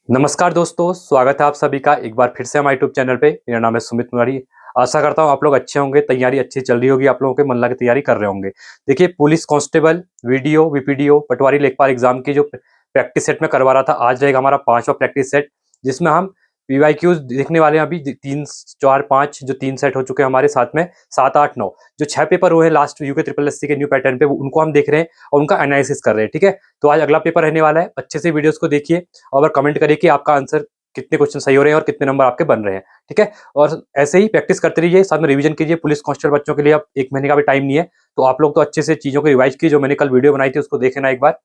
नमस्कार दोस्तों, स्वागत है आप सभी का एक बार फिर से हमारे यूट्यूब चैनल पे। मेरा नाम है सुमित मुरारी। आशा करता हूँ आप लोग अच्छे होंगे, तैयारी अच्छी चल रही होगी, आप लोगों के मन लगा के तैयारी कर रहे होंगे। देखिए, पुलिस कांस्टेबल, वीडियो, वीपीडीओ, पटवारी लेखपाल एग्जाम की जो प्रैक्टिस सेट में करवा रहा था, आज रहेगा हमारा 5वां प्रैक्टिस सेट, जिसमें हम पीवाईक्यूज देखने वाले हैं। अभी 3, 4, 5 जो 3 सेट हो चुके हैं हमारे साथ में, 7, 8, 9 जो 6 पेपर हुए हैं लास्ट यूके ट्रिपल एससी के न्यू पैटर्न पे, उनको हम देख रहे हैं और उनका एनालिसिस कर रहे हैं। ठीक है, तो आज अगला पेपर रहने वाला है। अच्छे से वीडियोस को देखिए और कमेंट करिए कि आपका आंसर कितने क्वेश्चन सही हो रहे हैं और कितने नंबर आपके बन रहे हैं। ठीक है, और ऐसे ही प्रैक्टिस करते रहिए, साथ में रिवीजन कीजिए। पुलिस कांस्टेबल बच्चों के लिए अब 1 महीने का भी टाइम नहीं है, तो आप लोग तो अच्छे से चीजों को रिवाइज कीजिए। जो मैंने कल वीडियो बनाई थी उसको देख लेना एक बार।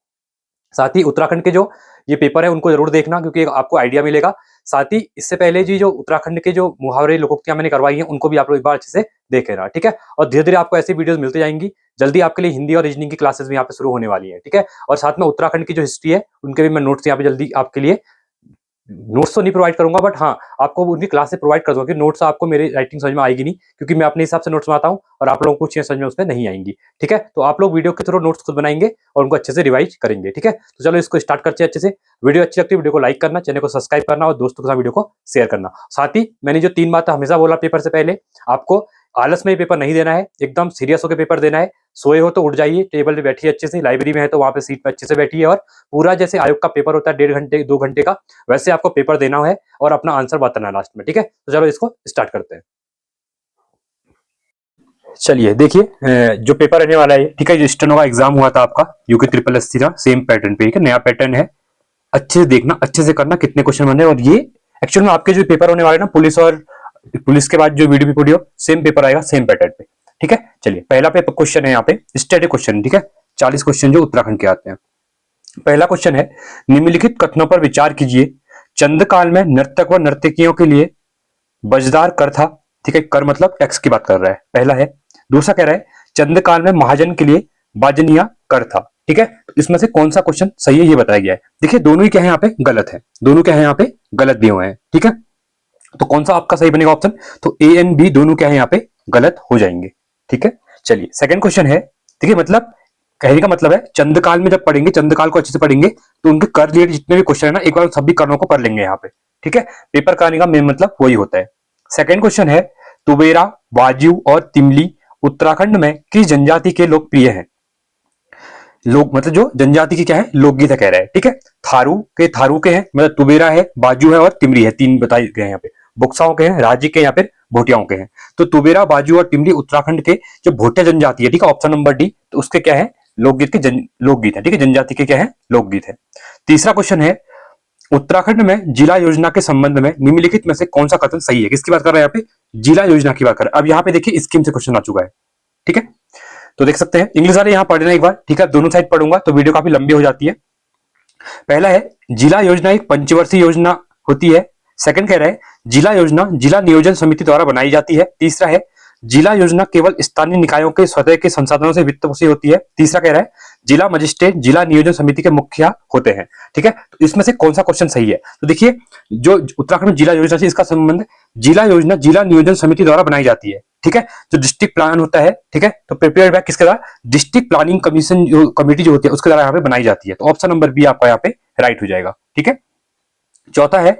साथ ही उत्तराखंड के जो ये पेपर है उनको जरूर देखना, क्योंकि आपको आइडिया मिलेगा। साथ ही इससे पहले जी जो उत्तराखंड के जो मुहावरे लोकोक्तियां मैंने करवाई हैं उनको भी आप लोग एक बार अच्छे से देख लेना। ठीक है, और धीरे धीरे आपको ऐसी वीडियोस मिलती जाएंगी। जल्दी आपके लिए हिंदी और रीजनिंग की क्लासेस भी यहाँ पे शुरू होने वाली है। ठीक है, और साथ में उत्तराखंड की जो हिस्ट्री है उनके भी मैं नोट्स यहाँ पे जल्दी आपके लिए, नोट्स तो नहीं प्रोवाइड करूंगा बट हाँ, आपको उनकी क्लास से प्रोवाइड कर दूंगा, क्योंकि नोट्स आपको मेरी राइटिंग समझ में आएगी नहीं, क्योंकि मैं अपने हिसाब से नोट्स बनाता हूँ और आप लोगों को चीजें समझ में उसमें नहीं आएंगी। ठीक है, तो आप लोग वीडियो के थ्रू नोट्स खुद बनाएंगे और उनको अच्छे से रिवाइज करेंगे। ठीक है, तो चलो इसको स्टार्ट करते हैं अच्छे से। वीडियो अच्छी लगती है वीडियो को लाइक करना, चैनल को सब्सक्राइब करना और दोस्तों के साथ वीडियो को शेयर करना। साथ ही मैंने जो 3 बात हमेशा बोला पेपर से पहले, आपको आलस में पेपर नहीं देना है, एकदम सीरियस होकर पेपर देना है। सोए हो तो उठ जाइए, टेबल पे बैठिए अच्छे से, लाइब्रेरी में है तो वहां पे सीट पे अच्छे से बैठिए और पूरा जैसे आयोग का पेपर होता है 1.5 घंटे 2 घंटे का, वैसे आपको पेपर देना है और अपना आंसर बताना है लास्ट में। ठीक है, तो चलो इसको स्टार्ट करते हैं। चलिए देखिए, जो पेपर रहने वाला है, ठीक है, जो स्टेनो का एग्जाम हुआ था आपका यूके ट्रिपल एससी का, सेम पैटर्न पे, ठीक है, नया पैटर्न है। अच्छे से देखना, अच्छे से करना कितने क्वेश्चन बने। और ये एक्चुअल में आपके जो पेपर होने वाले ना, पुलिस और पुलिस के बाद जो वीडियो वीडियो सेम पेपर आएगा सेम पैटर्न पे। ठीक है, चलिए पहला पेपर क्वेश्चन है यहाँ पे स्टैटिक क्वेश्चन। ठीक है, 40 क्वेश्चन जो उत्तराखंड के आते हैं। पहला क्वेश्चन है, निम्नलिखित कथनों पर विचार कीजिए। चंद काल में नर्तक व नर्तकियों के लिए बजदार कर था। ठीक है, कर मतलब टैक्स की बात कर रहा है, पहला है। दूसरा कह रहा है, चंद काल में महाजन के लिए बाजनिया कर था। ठीक है, तो इसमें से कौन सा क्वेश्चन सही है ये बताया गया है। देखिए दोनों ही क्या है यहाँ पे गलत है, दोनों क्या है यहाँ पे गलत दिए हुए हैं। ठीक है, तो कौन सा आपका सही बनेगा ऑप्शन, तो ए एंड बी दोनों क्या है यहाँ पे गलत हो जाएंगे। ठीक है, चलिए सेकंड क्वेश्चन है। देखिए मतलब कहने का मतलब है, चंद्रकाल में जब पढ़ेंगे, चंद्रकाल को अच्छे से पढ़ेंगे तो उनके कर रिलेटेड जितने भी क्वेश्चन है ना, एक बार सभी करणों को कर लेंगे यहाँ पे। ठीक है, पेपर कराने का मेन मतलब वही होता है। सेकंड क्वेश्चन है, तुबेरा, वाजू और तिमली उत्तराखंड में किस जनजाति के लोकप्रिय हैं। लोग मतलब जो जनजाति की क्या है लोकगीत है कह रहा है। ठीक है, थारू के हैं, मतलब तुबेरा है, बाजू है और तिमरी है, 3 बताए गए यहाँ पे। बुक्साओं के हैं, राजी के, या फिर भोटियाओं के हैं। तो तुबेरा, बाजू और टिमरी उत्तराखंड के जो भोटिया जनजाति है, ठीक है, ऑप्शन नंबर डी, तो उसके क्या है लोकगीत के लोकगीत है। ठीक है, जनजाति के क्या है लोकगीत है। तीसरा क्वेश्चन है, उत्तराखंड में जिला योजना के संबंध में निम्नलिखित में से कौन सा कथन सही है। किसकी बात कर रहे हैं यहाँ पे, जिला योजना की बात कर रहे हैं। अब यहाँ पे देखिए स्कीम से क्वेश्चन आ चुका है। ठीक है, तो देख सकते हैं, इंग्लिश वाले यहाँ पढ़ना एक बार। ठीक है, दोनों साइड पढ़ूंगा तो वीडियो काफी लंबी हो जाती है। पहला है, जिला योजना एक पंचवर्षीय योजना होती है। सेकंड कह रहा है, जिला योजना जिला नियोजन समिति द्वारा बनाई जाती है। तीसरा है, जिला योजना केवल स्थानीय निकायों के स्वतः के संसाधनों से वित्त पोषित होती है। तीसरा कह रहा है, जिला मजिस्ट्रेट जिला नियोजन समिति के मुखिया होते हैं। ठीक है, तो इसमें से कौन सा क्वेश्चन सही है। तो देखिए, जो उत्तराखंड में जिला योजना से इसका संबंध, जिला योजना जिला नियोजन समिति द्वारा बनाई जाती है। ठीक है, जो डिस्ट्रिक्ट प्लान होता है, ठीक है, तो प्रिपेयर बाय किसके द्वारा, डिस्ट्रिक्ट प्लानिंग कमीशन जो कमेटी जो होती है उसके द्वारा यहाँ पे बनाई जाती है। तो ऑप्शन नंबर बी आपका यहाँ पे राइट हो जाएगा। ठीक है, चौथा है,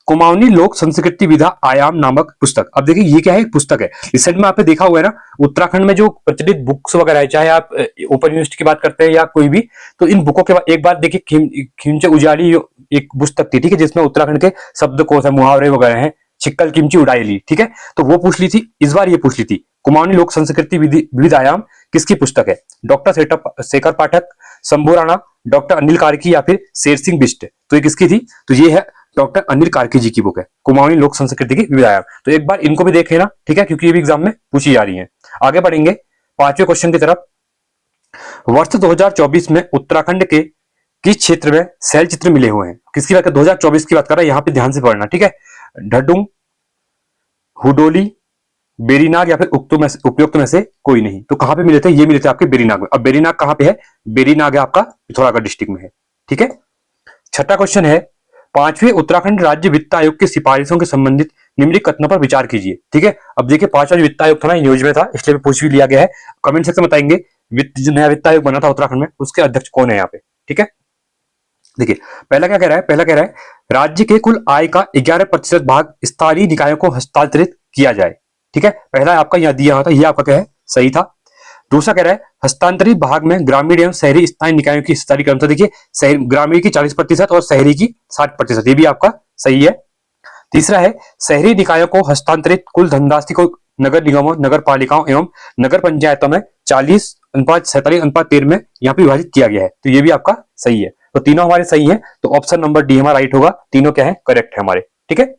कुमाऊनी लोक संस्कृति विधा आयाम नामक पुस्तक। अब देखिए ये क्या है, एक पुस्तक है। रिसेंट में आपने देखा हुआ है ना, उत्तराखंड में जो प्रचलित बुक्स वगैरह है, चाहे आप ओपन यूनिवर्सिटी की बात करते हैं या कोई भी, तो इन बुकों के बाद एक बार देखिए खिमचे उजाली एक पुस्तक थी, ठीक है, जिसमें उत्तराखंड के शब्दकोश है, मुहावरे वगैरह हैं, छिक्कल किमची उड़ाई ली। ठीक है, तो वो पूछ ली थी, इस बार ये पूछ ली थी, कुमाऊनी लोक संस्कृति विविध आयाम किसकी पुस्तक है। डॉक्टर शेखर पाठक, शंभू राणा, डॉक्टर अनिल कार्की या फिर शेर सिंह बिष्ट। तो ये किसकी थी, तो ये है डॉक्टर अनिल कार्की जी की बुक है, कुमाऊनी लोक संस्कृति की विविध आयाम। तो एक बार इनको भी देख लेना। ठीक है, क्योंकि ये भी एग्जाम में पूछी जा रही है। आगे बढ़ेंगे 5वें क्वेश्चन की तरफ। वर्ष 2024 में उत्तराखंड के किस क्षेत्र में शैल चित्र मिले हुए हैं। किसकी बात कर, 2024 की बात कर रहा है, यहाँ पे ध्यान से पढ़ना। ठीक है, ढडुंग, हुडोली, बेरीनाग या फिर उपयुक्त में से कोई नहीं। तो कहां पे मिले थे, ये मिले थे आपके बेरीनाग में। अब बेरीनाग कहां पे है, बेरीनाग है आपका पिथौरागढ़ डिस्ट्रिक्ट में है। ठीक है, छठा क्वेश्चन है, 5वें उत्तराखंड राज्य वित्त आयोग की सिफारिशों के संबंधित निम्नलिखित कथनों पर विचार कीजिए। ठीक है, अब देखिए 5वां जो वित्त आयोग था ना, न्यूज में था, इसलिए पूछ भी लिया गया है। कमेंट सेक्शन में बताएंगे जो नया वित्त आयोग बना था उत्तराखंड में, उसके अध्यक्ष कौन है यहाँ पे। ठीक है, देखिए पहला क्या कह रहा है, पहला कह रहा है, राज्य के कुल आय का 11% भाग स्थानीय निकायों को हस्तांतरित किया जाए। ठीक है, पहला आपका यहाँ दिया हुआ था, ये आपका क्या है, सही था। दूसरा कह रहा है हस्तांतरित भाग में ग्रामीण एवं शहरी स्थानीय निकायों की हिस्सेदारी क्रमशः देखिए, ग्रामीण की 40% और शहरी की 60%, ये भी आपका सही है। तीसरा है शहरी निकायों को हस्तांतरित कुल धनराशि को नगर निगमों, नगर पालिकाओं एवं नगर पंचायतों में 40:47:13 में यहाँ पे विभाजित किया गया है, तो ये भी आपका सही है। तो तीनों हमारे सही है, तो ऑप्शन नंबर डी हमारा राइट होगा, तीनों क्या है, करेक्ट है हमारे। ठीक है,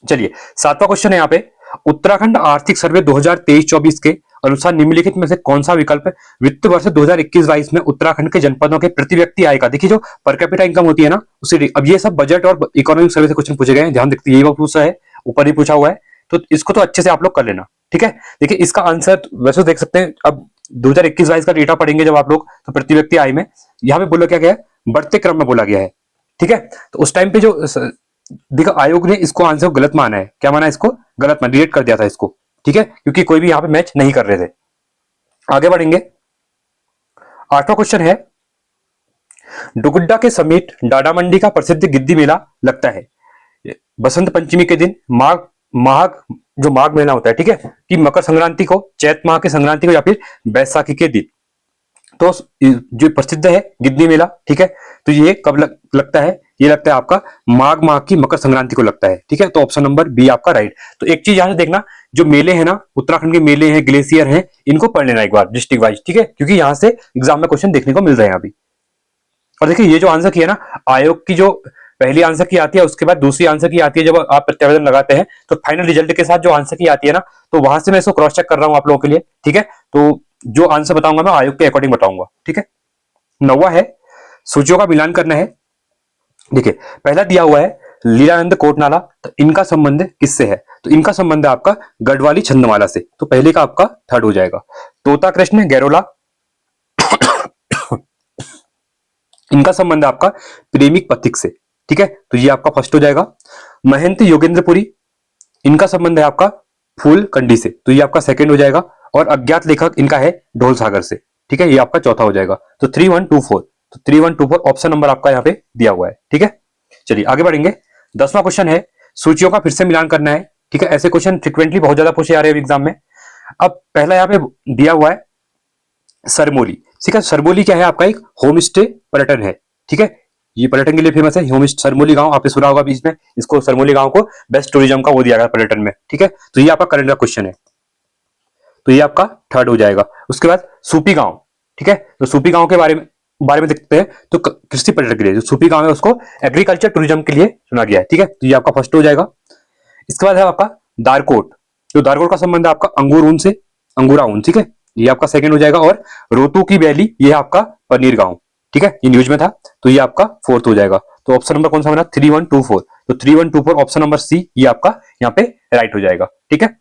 चलिए 7वां क्वेश्चन है यहाँ पे, उत्तराखंड आर्थिक सर्वे 2023-24 के अनुसार निम्नलिखित में से कौन सा विकल्प वित्त वर्ष 2021-22 में उत्तराखंड के जनपदों के प्रति व्यक्ति आय का, देखिए जो पर कैपिटा इनकम होती है ना उसे, अब ये सब बजट और इकोनॉमिक सर्वे से क्वेश्चन पूछे गए हैं, ध्यान देखते, यही पूछा है, ऊपर ही पूछा हुआ है, तो इसको तो अच्छे से आप लोग कर लेना। ठीक है, देखिए इसका आंसर वैसे देख सकते हैं, अब 2021-22 का डेटा पढ़ेंगे जब आप लोग, तो प्रति व्यक्ति आय में यहाँ पे बोला क्या गया है, बढ़ते क्रम में बोला गया है। ठीक है, तो उस टाइम पे जो देखो आयोग ने इसको आंसर को गलत माना है, क्या माना है, इसको गलत माना, डिलीट कर दिया था इसको। ठीक है, क्योंकि कोई भी यहाँ पे मैच नहीं कर रहे थे। आगे बढ़ेंगे, 8वां क्वेश्चन है, डुगुड्डा के समीप डाडा मंडी का प्रसिद्ध गिद्दी मेला लगता है बसंत पंचमी के दिन, माघ मेला होता है, ठीक है, कि मकर संक्रांति को, चैत माह के संक्रांति को, या फिर बैसाखी के दिन। तो जो प्रसिद्ध है गिद्दी मेला, ठीक है, तो ये कब लगता है, ये लगता है आपका माघ माह की मकर संक्रांति को लगता है। ठीक है, तो ऑप्शन नंबर बी आपका राइट। तो एक चीज यहां से देखना, जो मेले हैं ना, उत्तराखंड के मेले हैं, ग्लेशियर हैं, इनको पढ़ लेना एक बार डिस्ट्रिक्ट वाइज। ठीक है, क्योंकि यहां से एग्जाम में क्वेश्चन देखने को मिल रहे हैं अभी। और देखिए ये जो आंसर किया ना, आयोग की जो पहली आंसर की आती है, उसके बाद दूसरी आंसर की आती है, जब आप प्रत्यावेदन लगाते हैं तो फाइनल रिजल्ट के साथ जो आंसर की आती है ना, तो वहां से मैं इसको क्रॉस चेक कर रहा हूं आप लोगों के लिए। ठीक है, तो जो आंसर बताऊंगा मैं आयोग के अकॉर्डिंग बताऊंगा। ठीक है, 9वां है, सूचियों का मिलान करना है। देखिए पहला दिया हुआ है लीलानंद कोटनाला, तो इनका संबंध किससे है, तो इनका संबंध है आपका गढ़वाली छंदमाला से, तो पहले का आपका थर्ड हो जाएगा। तोता कृष्ण गैरोला, इनका संबंध है आपका प्रेमिक पथिक से। ठीक है, तो ये आपका फर्स्ट हो जाएगा। महंत योगेंद्रपुरी, इनका संबंध है आपका फूल कंडी से, तो ये आपका सेकंड हो जाएगा। और अज्ञात लेखक इनका है ढोल सागर से। ठीक है, ये आपका चौथा हो जाएगा। तो 3124, तो 3124 ऑप्शन नंबर आपका यहाँ पे दिया हुआ है। ठीक है, चलिए आगे बढ़ेंगे। 10वां क्वेश्चन है, सूचियों का फिर से मिलान करना है। ठीक है, ऐसे क्वेश्चन फ्रिक्वेंटली बहुत ज्यादा पूछे जा रहे हैं एग्जाम में। अब पहला यहाँ पे दिया हुआ है सरमोली। ठीक है, सरमोली क्या है, आपका एक होम स्टे पर्यटन है। ठीक है, ये पर्यटन के लिए फेमस है, होम सरमोली गांव, आपने सुना होगा बीच में, इसको सरमोली गांव को बेस्ट टूरिज्म का वो दिया गया पर्यटन में। ठीक है, तो ये आपका करंट का क्वेश्चन है, तो ये आपका थर्ड हो जाएगा। उसके बाद सूपी गांव। ठीक है, तो सूपी गांव के बारे में देखते हैं, तो कृषि पर्यटन के लिए जो सूपी गांव है उसको एग्रीकल्चर टूरिज्म के लिए चुना गया है। ठीक है, तो ये आपका फर्स्ट हो जाएगा। इसके बाद है आपका दारकोट, तो दारकोट का संबंध है आपका अंगूर ऊन से, अंगूरा ऊन। ठीक है, ये आपका सेकंड हो जाएगा। और रोतू की वैली, ये है आपका पनीर गांव। ठीक है, ये न्यूज में था, तो ये आपका फोर्थ हो जाएगा। तो ऑप्शन नंबर कौन सा बना, 3124, तो 3124 ऑप्शन नंबर सी, ये आपका यहाँ पे राइट हो जाएगा। ठीक है,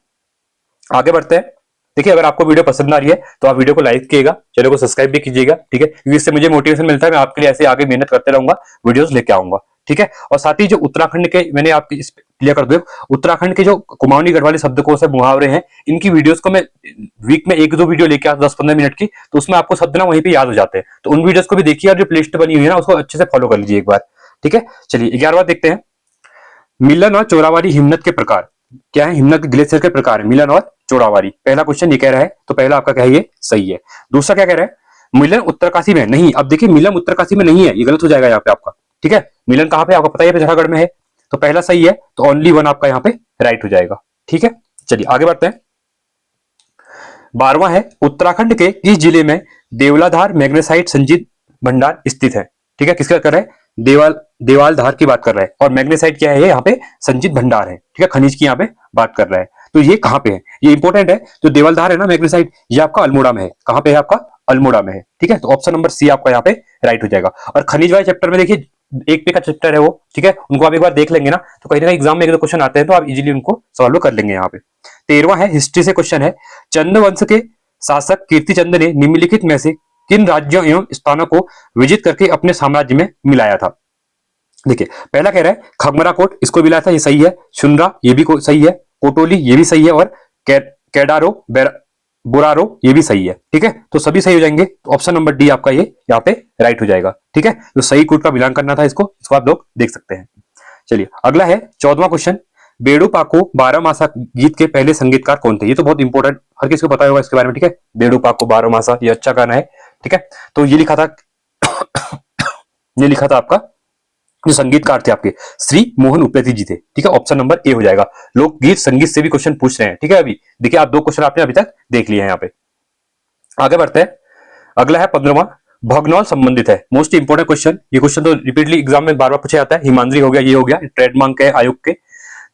आगे बढ़ते हैं। देखिए अगर आपको वीडियो पसंद आ रही है तो आप वीडियो को लाइक कीजिएगा, चैनल को सब्सक्राइब भी कीजिएगा। ठीक है, क्योंकि इससे मुझे मोटिवेशन मिलता है, मैं आपके लिए ऐसे आगे मेहनत करते रहूंगा, वीडियोस लेके आऊंगा। ठीक है, और साथ ही जो उत्तराखंड के, मैंने आपकी क्लियर कर दो, उत्तराखंड के जो कुमाऊनी गढ़वाली शब्दकोश है, मुहावरे हैं, इनकी वीडियोस को मैं वीक में 1-2 वीडियो लेके आता 10-15 मिनट की, तो उसमें आपको शब्द ना वहीं पे याद हो जाते हैं। तो उन वीडियोस को भी देखिए, और जो प्लेलिस्ट बनी हुई है ना उसको अच्छे से फॉलो कर लीजिए एक बार। ठीक है, चलिए 11वां देखते हैं, मिलन और चोरावारी हिमनद के प्रकार क्या है, हिमनद ग्लेशियर के प्रकार है मिलन और चोरावारी। पहला क्वेश्चन ये कह रहा है, तो पहला आपका क्या है, ये सही है। दूसरा क्या कह रहा है, मिलन उत्तरकाशी में नहीं, अब देखिए मिलन उत्तरकाशी में नहीं है, ये गलत हो जाएगा यहाँ पे आपका। ठीक है, मिलन कहां पे आपको पता है, पिथौरागढ़ में है, तो पहला सही है, तो ओनली वन आपका यहाँ पे राइट हो जाएगा। ठीक है, चलिए आगे बढ़ते हैं। 12वां है, उत्तराखंड के किस जिले में देवलाधार मैग्नेसाइट संचित भंडार स्थित है। ठीक है, किसका कर रहा है, देवालधार की बात कर रहा है, और मैग्नेसाइट क्या है, यहाँ पे संचित भंडार है। ठीक है, खनिज की यहाँ पे बात कर रहा है, तो ये कहां पे है, ये इंपॉर्टेंट है। जो देवलधार है ना मैग्नेसाइट, ये आपका अल्मोड़ा में है। कहां पे है आपका, अल्मोड़ा में है। ठीक है, तो ऑप्शन नंबर सी आपका यहाँ पे राइट हो जाएगा। और खनिज वाले चैप्टर में देखिए, एक पे का चैप्टर है वो, ठीक है, उनको आप एक बार देख लेंगे ना, तो कहीं ना कहीं एग्जाम में 1-2 क्वेश्चन आते हैं, तो आप इजीली उनको सॉल्व कर लेंगे यहाँ पे। 13वां है, हिस्ट्री से क्वेश्चन है, चंद वंश के शासक कीर्तिचंद ने निम्नलिखित में से किन राज्यों एवं स्थानों को विजित करके अपने साम्राज्य में मिलाया था। देखिए पहला कह रहा है खगमरा कोट, इसको मिलाया था, ये सही है। शुनरा, ये भी सही है। कोटोली, ये भी सही है। और कैडारो बोरारो, ये भी सही है। ठीक है, तो सभी सही हो जाएंगे, तो ऑप्शन नंबर डी आपका ये यहाँ पे राइट हो जाएगा। ठीक है, तो सही कोट का मिलान करना था, इसको आप लोग देख सकते हैं। चलिए अगला है 14वां क्वेश्चन, बेड़ू पाको 12 मासा गीत के पहले संगीतकार कौन थे? ये तो बहुत इंपॉर्टेंट, हर किसी को पता होगा इसके बारे में, ठीक है। बेड़ू पाको 12 मासा, ये अच्छा गाना है, ठीक है। तो ये लिखा था ये लिखा था आपका, जो संगीतकार थे आपके श्री मोहन उपेती जी थे, ठीक है। ऑप्शन नंबर ए हो जाएगा। लोकगीत संगीत से भी क्वेश्चन पूछ रहे हैं, ठीक है। अभी देखिए आप 2 क्वेश्चन आपने अभी तक देख लिए हैं यहाँ पे। आगे बढ़ते हैं, अगला है 15वां, भगनौल संबंधित है, मोस्ट इंपोर्टेंट क्वेश्चन। ये क्वेश्चन तो रिपीटली एग्जाम में बार बार पूछा जाता है। हिमांद्री हो गया, ये हो गया, ट्रेडमार्क है आयोग के।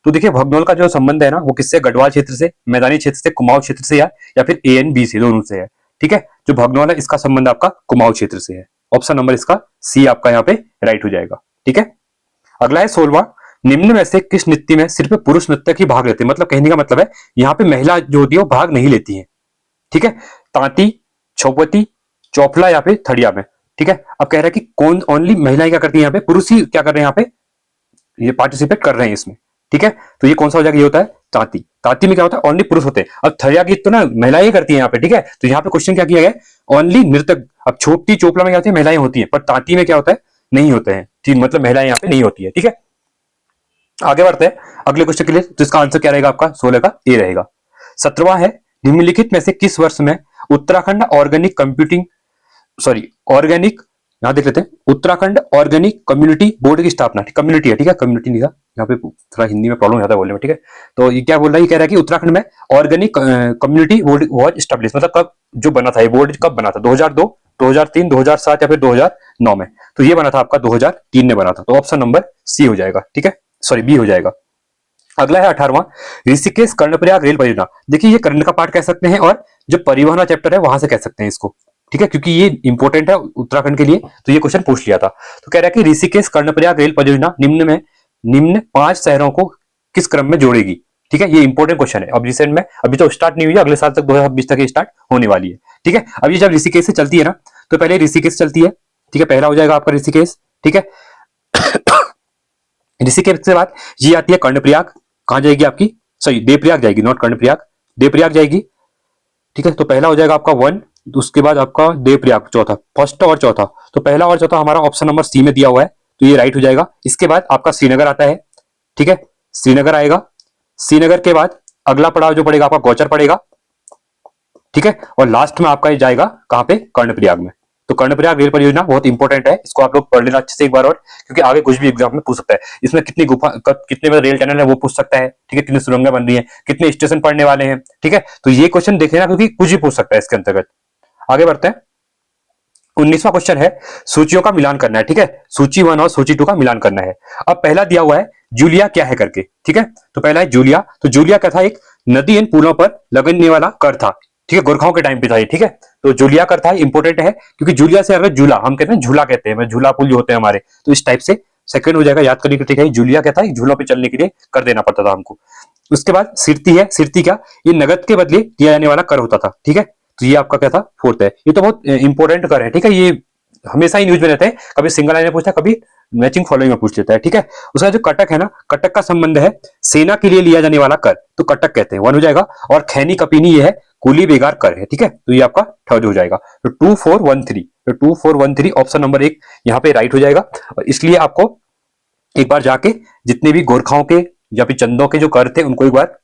तो देखिए भगनौल का जो संबंध है ना, वो किससे? गढ़वाल क्षेत्र से, मैदानी क्षेत्र से, कुमाऊं क्षेत्र से, या फिर ए एन बी से, दोनों से है, ठीक है। जो भगनौल है इसका संबंध आपका कुमाऊं क्षेत्र से है। ऑप्शन नंबर इसका सी आपका यहाँ पे राइट हो जाएगा, ठीक है। अगला है 16वां, निम्न में से किस नृत्य में सिर्फ पुरुष नृत्यक ही भाग लेते हैं? मतलब कहने का मतलब है यहाँ पे महिला जो होती है वो भाग नहीं लेती है, ठीक है। तांती, छौपती, चौफला या फिर थड़िया में, ठीक है। अब कह रहा है कि कौन ओनली महिलाएं क्या करती है यहाँ पे, पुरुष ही क्या कर रहे हैं यहाँ पे, ये पार्टिसिपेट कर रहे हैं इसमें, ठीक है। तो ये कौन सा हो जाएगा? ये होता है तांती। तांती में क्या होता है? ओनली पुरुष होते हैं। अब थड़िया गीत तो ना महिलाएं करती है यहाँ पे, ठीक है। तो यहाँ पे क्वेश्चन क्या किया गया? ओनली नृतक। अब छोटी चोपला में क्या होती है? महिलाएं होती है, पर तांती में क्या होता है? नहीं होते हैं, ठीक, मतलब महिलाएं यहाँ पे नहीं होती है, ठीक है। आगे बढ़ते हैं अगले क्वेश्चन के लिए। तो इसका आंसर क्या रहेगा आपका? 16 का ए रहेगा। 17वां है, निम्नलिखित में से किस वर्ष में उत्तराखंड ऑर्गेनिक कंप्यूटिंग ऑर्गेनिक, यहां देख लेते हैं, उत्तराखंड ऑर्गेनिक कम्युनिटी बोर्ड की स्थापना, कम्युनिटी है, ठीक है, कम्युनिटी नहीं था यहाँ पे, थोड़ा हिंदी में प्रॉब्लम हो जाता है बोलने में, ठीक है। तो ये क्या बोल रहा है? ये कह रहा है कि उत्तराखंड में organic community board was establish, मतलब कब जो बना था ये बोर्ड, कब बना था? 2002, 2003, 2007 या फिर 2009 में। तो ये बना था आपका 2003 में बना था। तो ऑप्शन नंबर सी हो जाएगा, ठीक है, सॉरी बी हो जाएगा। अगला है 18वां, ऋषिकेश कर्णप्रयाग रेल परियोजना। देखिए ये कर्ण का पार्ट कह सकते हैं, और जो परिवहन चैप्टर है वहां से कह सकते हैं इसको, ठीक है, क्योंकि ये इंपॉर्टेंट है उत्तराखंड के लिए। तो ये क्वेश्चन पूछ लिया था। तो कह रहा है कि ऋषिकेश कर्णप्रयाग रेल परियोजना निम्न 5 शहरों को किस क्रम में जोड़ेगी, ठीक है। ये इंपॉर्टेंट क्वेश्चन है। अब रिसेंट में अभी तो स्टार्ट नहीं हुई है, अगले साल तक 2026 तक स्टार्ट होने वाली है, ठीक है। अभी जब ऋषिकेश से चलती है ना, तो पहले ऋषिकेश चलती है, ठीक है, पहला हो जाएगा आपका ऋषिकेश, ठीक है। ऋषिकेश के बाद ये आती है कर्णप्रयाग, कहां जाएगी आपकी? सॉरी देवप्रयाग जाएगी, नॉट कर्णप्रयाग, देवप्रयाग जाएगी, ठीक है। तो पहला हो जाएगा आपका 1, उसके बाद आपका देवप्रयाग चौथा, फर्स्ट और चौथा। तो पहला और चौथा हमारा ऑप्शन नंबर सी में दिया हुआ है, तो ये राइट हो जाएगा। इसके बाद आपका श्रीनगर आता है, ठीक है, श्रीनगर आएगा। श्रीनगर के बाद अगला पड़ाव जो पड़ेगा आपका गौचर पड़ेगा, ठीक है। और लास्ट में आपका ये जाएगा कहां पे? कर्णप्रयाग में। तो कर्णप्रयाग रेल परियोजना बहुत इंपॉर्टेंट है, इसको आप लोग पढ़ लेना अच्छे से एक बार और, क्योंकि आगे कुछ भी एग्जाम में पूछ सकता है। इसमें कितनी गुफा, कितने में रेल टनल है वो पूछ सकता है, ठीक है, कितनी सुरंगें बन रही है, कितने स्टेशन पड़ने वाले हैं, ठीक है। तो ये क्वेश्चन देख लेना, क्योंकि कुछ भी पूछ सकता है इसके अंतर्गत। आगे बढ़ते हैं, 19वां क्वेश्चन है, सूचियों का मिलान करना है, ठीक है, सूची 1 और सूची 2 का मिलान करना है। अब पहला दिया हुआ है जूलिया क्या है करके, ठीक है। तो पहला है जूलिया। तो जूलिया क्या था? एक नदी इन पुलों पर लगने वाला कर था, ठीक है, गोरखाओं के टाइम पे था ये, ठीक है। तो जूलिया कर था, इंपोर्टेंट है, क्योंकि जूलिया से अगर झूला, हम कहते हैं झूला कहते हैं, झूला पुल जो होते हैं हमारे, तो इस टाइप से सेकंड हो जाएगा, याद करने के, ठीक है। जूलिया क्या था? झूलों पे चलने के लिए कर देना पड़ता था हमको। उसके बाद सिरती है। सिरती क्या? ये नगद के बदले दिया जाने वाला कर होता था, ठीक है। तो ये आपका क्या था? फोर्थ है। ये तो बहुत इंपॉर्टेंट कर है, ठीक है, ये हमेशा ही न्यूज में रहते हैं, कभी सिंगल लाइन में पूछता है, कभी मैचिंग फॉलोइंग में पूछ लेता है, ठीक है। उसका जो कटक है ना, कटक का संबंध है सेना के लिए लिया जाने वाला कर, तो कटक कहते हैं, 1 हो जाएगा। और खैनी कपीनी ये है कुली बेगार कर है, ठीक है। तो ये आपका थर्ड हो जाएगा। तो 2413, तो 2413 ऑप्शन नंबर 1 यहाँ पे राइट हो जाएगा। और इसलिए आपको एक बार जाके जितने भी गोरखाओं के या फिर चंदों के जो कर थे उनको एक बार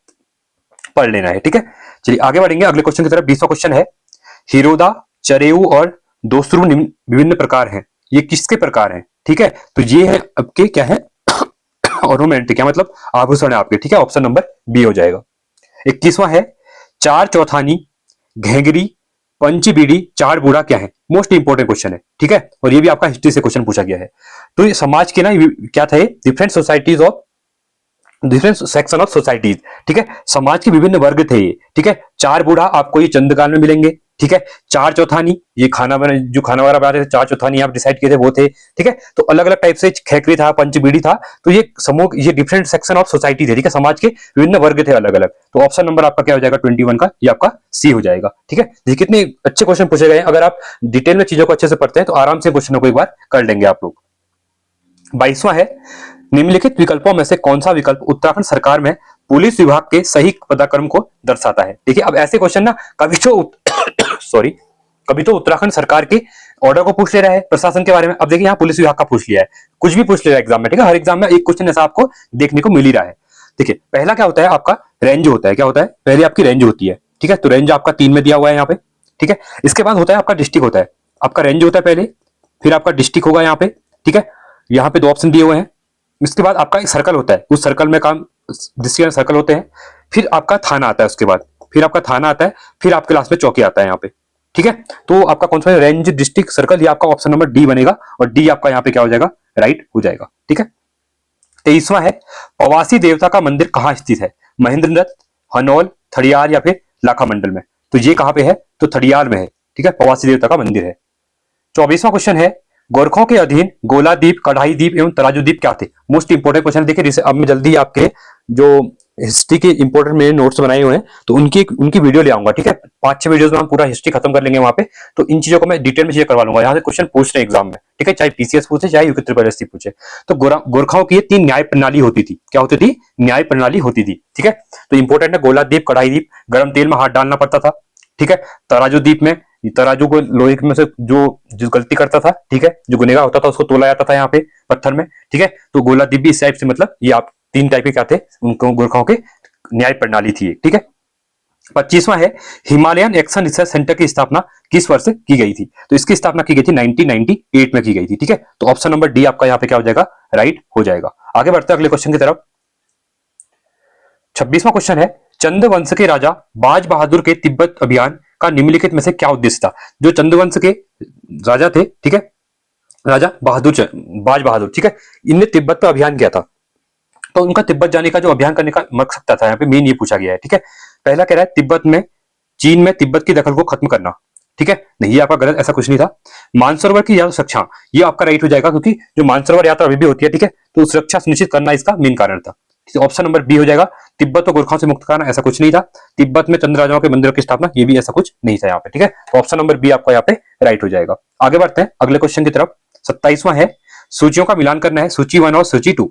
पढ़ लेना है, ठीक है। चलिए आगे बढ़ेंगे अगले क्वेश्चन की तरफ। 20वां क्वेश्चन है, हिरोदा, चरेऊ और दोसरू विभिन्न प्रकार हैं, ये किसके प्रकार हैं, ठीक है। तो ये है आपके क्या है? ऑर्नामेंट, क्या मतलब? आभूषण है आपके, ठीक है। ऑप्शन नंबर बी हो जाएगा। 21वां है, चार चौथानी, घेंगरी, पंचबीड़ी, चार बूढ़ा क्या है? मोस्ट इंपोर्टेंट क्वेश्चन है, ठीक है। और ये भी आपका हिस्ट्री से क्वेश्चन पूछा गया है। तो ये समाज के ना क्या था? Different societies of different section of societies, ठीक है, समाज के विभिन्न वर्ग थे ये, ठीक है। चार बूढ़ा आपको ये चंद्रकाल में मिलेंगे, ठीक है। चार चौथानी ये खाना बना, जो खाना वगैरह बनाते थे, चार चौथानी आप डिसाइड किए थे वो थे, ठीक है। तो अलग अलग टाइप से खेकरी था, पंचबीड़ी था। तो ये समूह, ये डिफरेंट सेक्शन ऑफ सोसाइटी थे, ठीक है, समाज के विभिन्न वर्ग थे अलग अलग। तो ऑप्शन नंबर आपका क्या हो जाएगा? 21 का, ये आपका सी हो जाएगा, ठीक है। देखिए कितने अच्छे क्वेश्चन पूछे गए हैं, अगर आप डिटेल में चीजों को अच्छे से पढ़ते हैं तो आराम से क्वेश्चनों को एक बार कर लेंगे आप लोग। 22वां है, निम्नलिखित विकल्पों में से कौन सा विकल्प उत्तराखंड सरकार में पुलिस विभाग के सही पदाक्रम को दर्शाता है? देखिए अब ऐसे क्वेश्चन ना कभी तो कभी तो उत्तराखंड सरकार के ऑर्डर को पूछ ले रहा है, प्रशासन के बारे में। अब देखिए यहाँ पुलिस विभाग का पूछ लिया है, कुछ भी पूछ ले रहा है एग्जाम में, ठीक है। हर एग्जाम में एक क्वेश्चन ऐसा आपको देखने को मिल ही रहा है। देखिए पहला क्या होता है, आपका रेंज होता है। क्या होता है, पहले आपकी रेंज होती है, ठीक है। तो रेंज आपका 3 में दिया हुआ है यहाँ पे, ठीक है। इसके बाद होता है आपका डिस्ट्रिक्ट होता है, आपका रेंज होता है पहले, फिर आपका डिस्ट्रिक्ट होगा यहाँ पे, ठीक है। यहाँ पे 2 ऑप्शन दिए हुए हैं। इसके बाद आपका एक सर्कल होता है, उस सर्कल में काम डिस्ट्रिक्ट सर्कल होते हैं। फिर आपका थाना आता है, उसके बाद फिर आपका थाना आता है, फिर आपके लास्ट में चौकी आता है यहाँ पे, ठीक है। तो आपका कौन सा रेंज, डिस्ट्रिक्ट, सर्कल, ये आपका ऑप्शन नंबर डी बनेगा, और डी आपका यहाँ पे क्या हो जाएगा, राइट हो जाएगा, ठीक है। 23वां है, प्रवासी देवता का मंदिर कहाँ स्थित है, महेंद्रनाथ, हनौल, थड़ियार या फिर लाखा मंडल में। तो ये कहाँ पे है, तो थड़ियार में है, ठीक है। प्रवासी देवता का मंदिर है। 24वां क्वेश्चन है, गोरखों के अधीन गोला द्वीप, कढ़ाई द्वीप एवं तराजू द्वीप क्या थे। Most important question. देखिए अब मैं जल्दी आपके जो हिस्ट्री के इंपोर्टेंट मेरे नोट्स बनाए हुए हैं, तो उनकी वीडियो ले आऊंगा, ठीक है। 5-6 वीडियोस में हम पूरा हिस्ट्री खत्म कर लेंगे वहां पे। तो इन चीजों को मैं डिटेल में चीजें करवा लूंगा। यहाँ से क्वेश्चन पूछ रहे हैं एग्जाम में, ठीक है, चाहे पीसीएस पूछे चाहे यूके ट्रिपल एससी पूछे। तो गोरखाओं की 3 न्याय प्रणाली होती थी। क्या होती थी, न्याय प्रणाली होती थी, ठीक है। तो इंपोर्टेंट है, गोला द्वीप, कढ़ाई द्वीप, गर्म तेल में हाथ डालना पड़ता था, ठीक है। तराजू द्वीप में तराजू को लोहे में से जो गलती करता था, ठीक है, जो गुनेगार होता था उसको तोला जाता था यहाँ पे पत्थर में, ठीक है। तो गोला द्वीप भी इस टाइप से, मतलब ये आप 3 टाइप के क्या थे, उनको गोरखाओं के न्याय प्रणाली थी, ठीक है। 25वां है, हिमालयन एक्शन रिसर्च सेंटर की स्थापना किस वर्ष की गई थी। तो इसकी स्थापना की गई थी 1998 में की गई थी, ठीक है। तो ऑप्शन नंबर डी आपका यहाँ पे क्या हो जाएगा, राइट हो जाएगा। आगे बढ़ते हैं अगले क्वेश्चन की तरफ। 26वां क्वेश्चन है, चंद वंश के राजा बाज बहादुर के तिब्बत अभियान का निम्नलिखित में से क्या उद्देश्य था। जो चंद वंश के राजा थे, ठीक है, राजा बाज बहादुर, ठीक है, इनने तिब्बत पर अभियान किया था। तो उनका तिब्बत जाने का जो अभियान करने का मकसद था, यहाँ पे मेन ये पूछा गया है, ठीक है। पहला कह रहा है तिब्बत में, चीन में तिब्बत की दखल को खत्म करना, ठीक है। नहीं, आपका गलत, ऐसा कुछ नहीं था। मानसरोवर की सुरक्षा, ये आपका राइट हो जाएगा, क्योंकि जो मानसरोवर यात्रा अभी भी होती है, ठीक है, तो सुरक्षा सुनिश्चित करना इसका मेन कारण था। ऑप्शन नंबर बी हो जाएगा। तिब्बत को गोरखाओं से मुक्त कराना, ऐसा कुछ नहीं था। तिब्बत में चंद्र राजाओं के मंदिरों की स्थापना, ये भी ऐसा कुछ नहीं था यहाँ पे, ठीक है। तो ऑप्शन नंबर बी आपका यहाँ पे राइट हो जाएगा। आगे बढ़ते हैं अगले क्वेश्चन की तरफ। 27वां है, सूचियों का मिलान करना है, सूची 1 और सूची 2।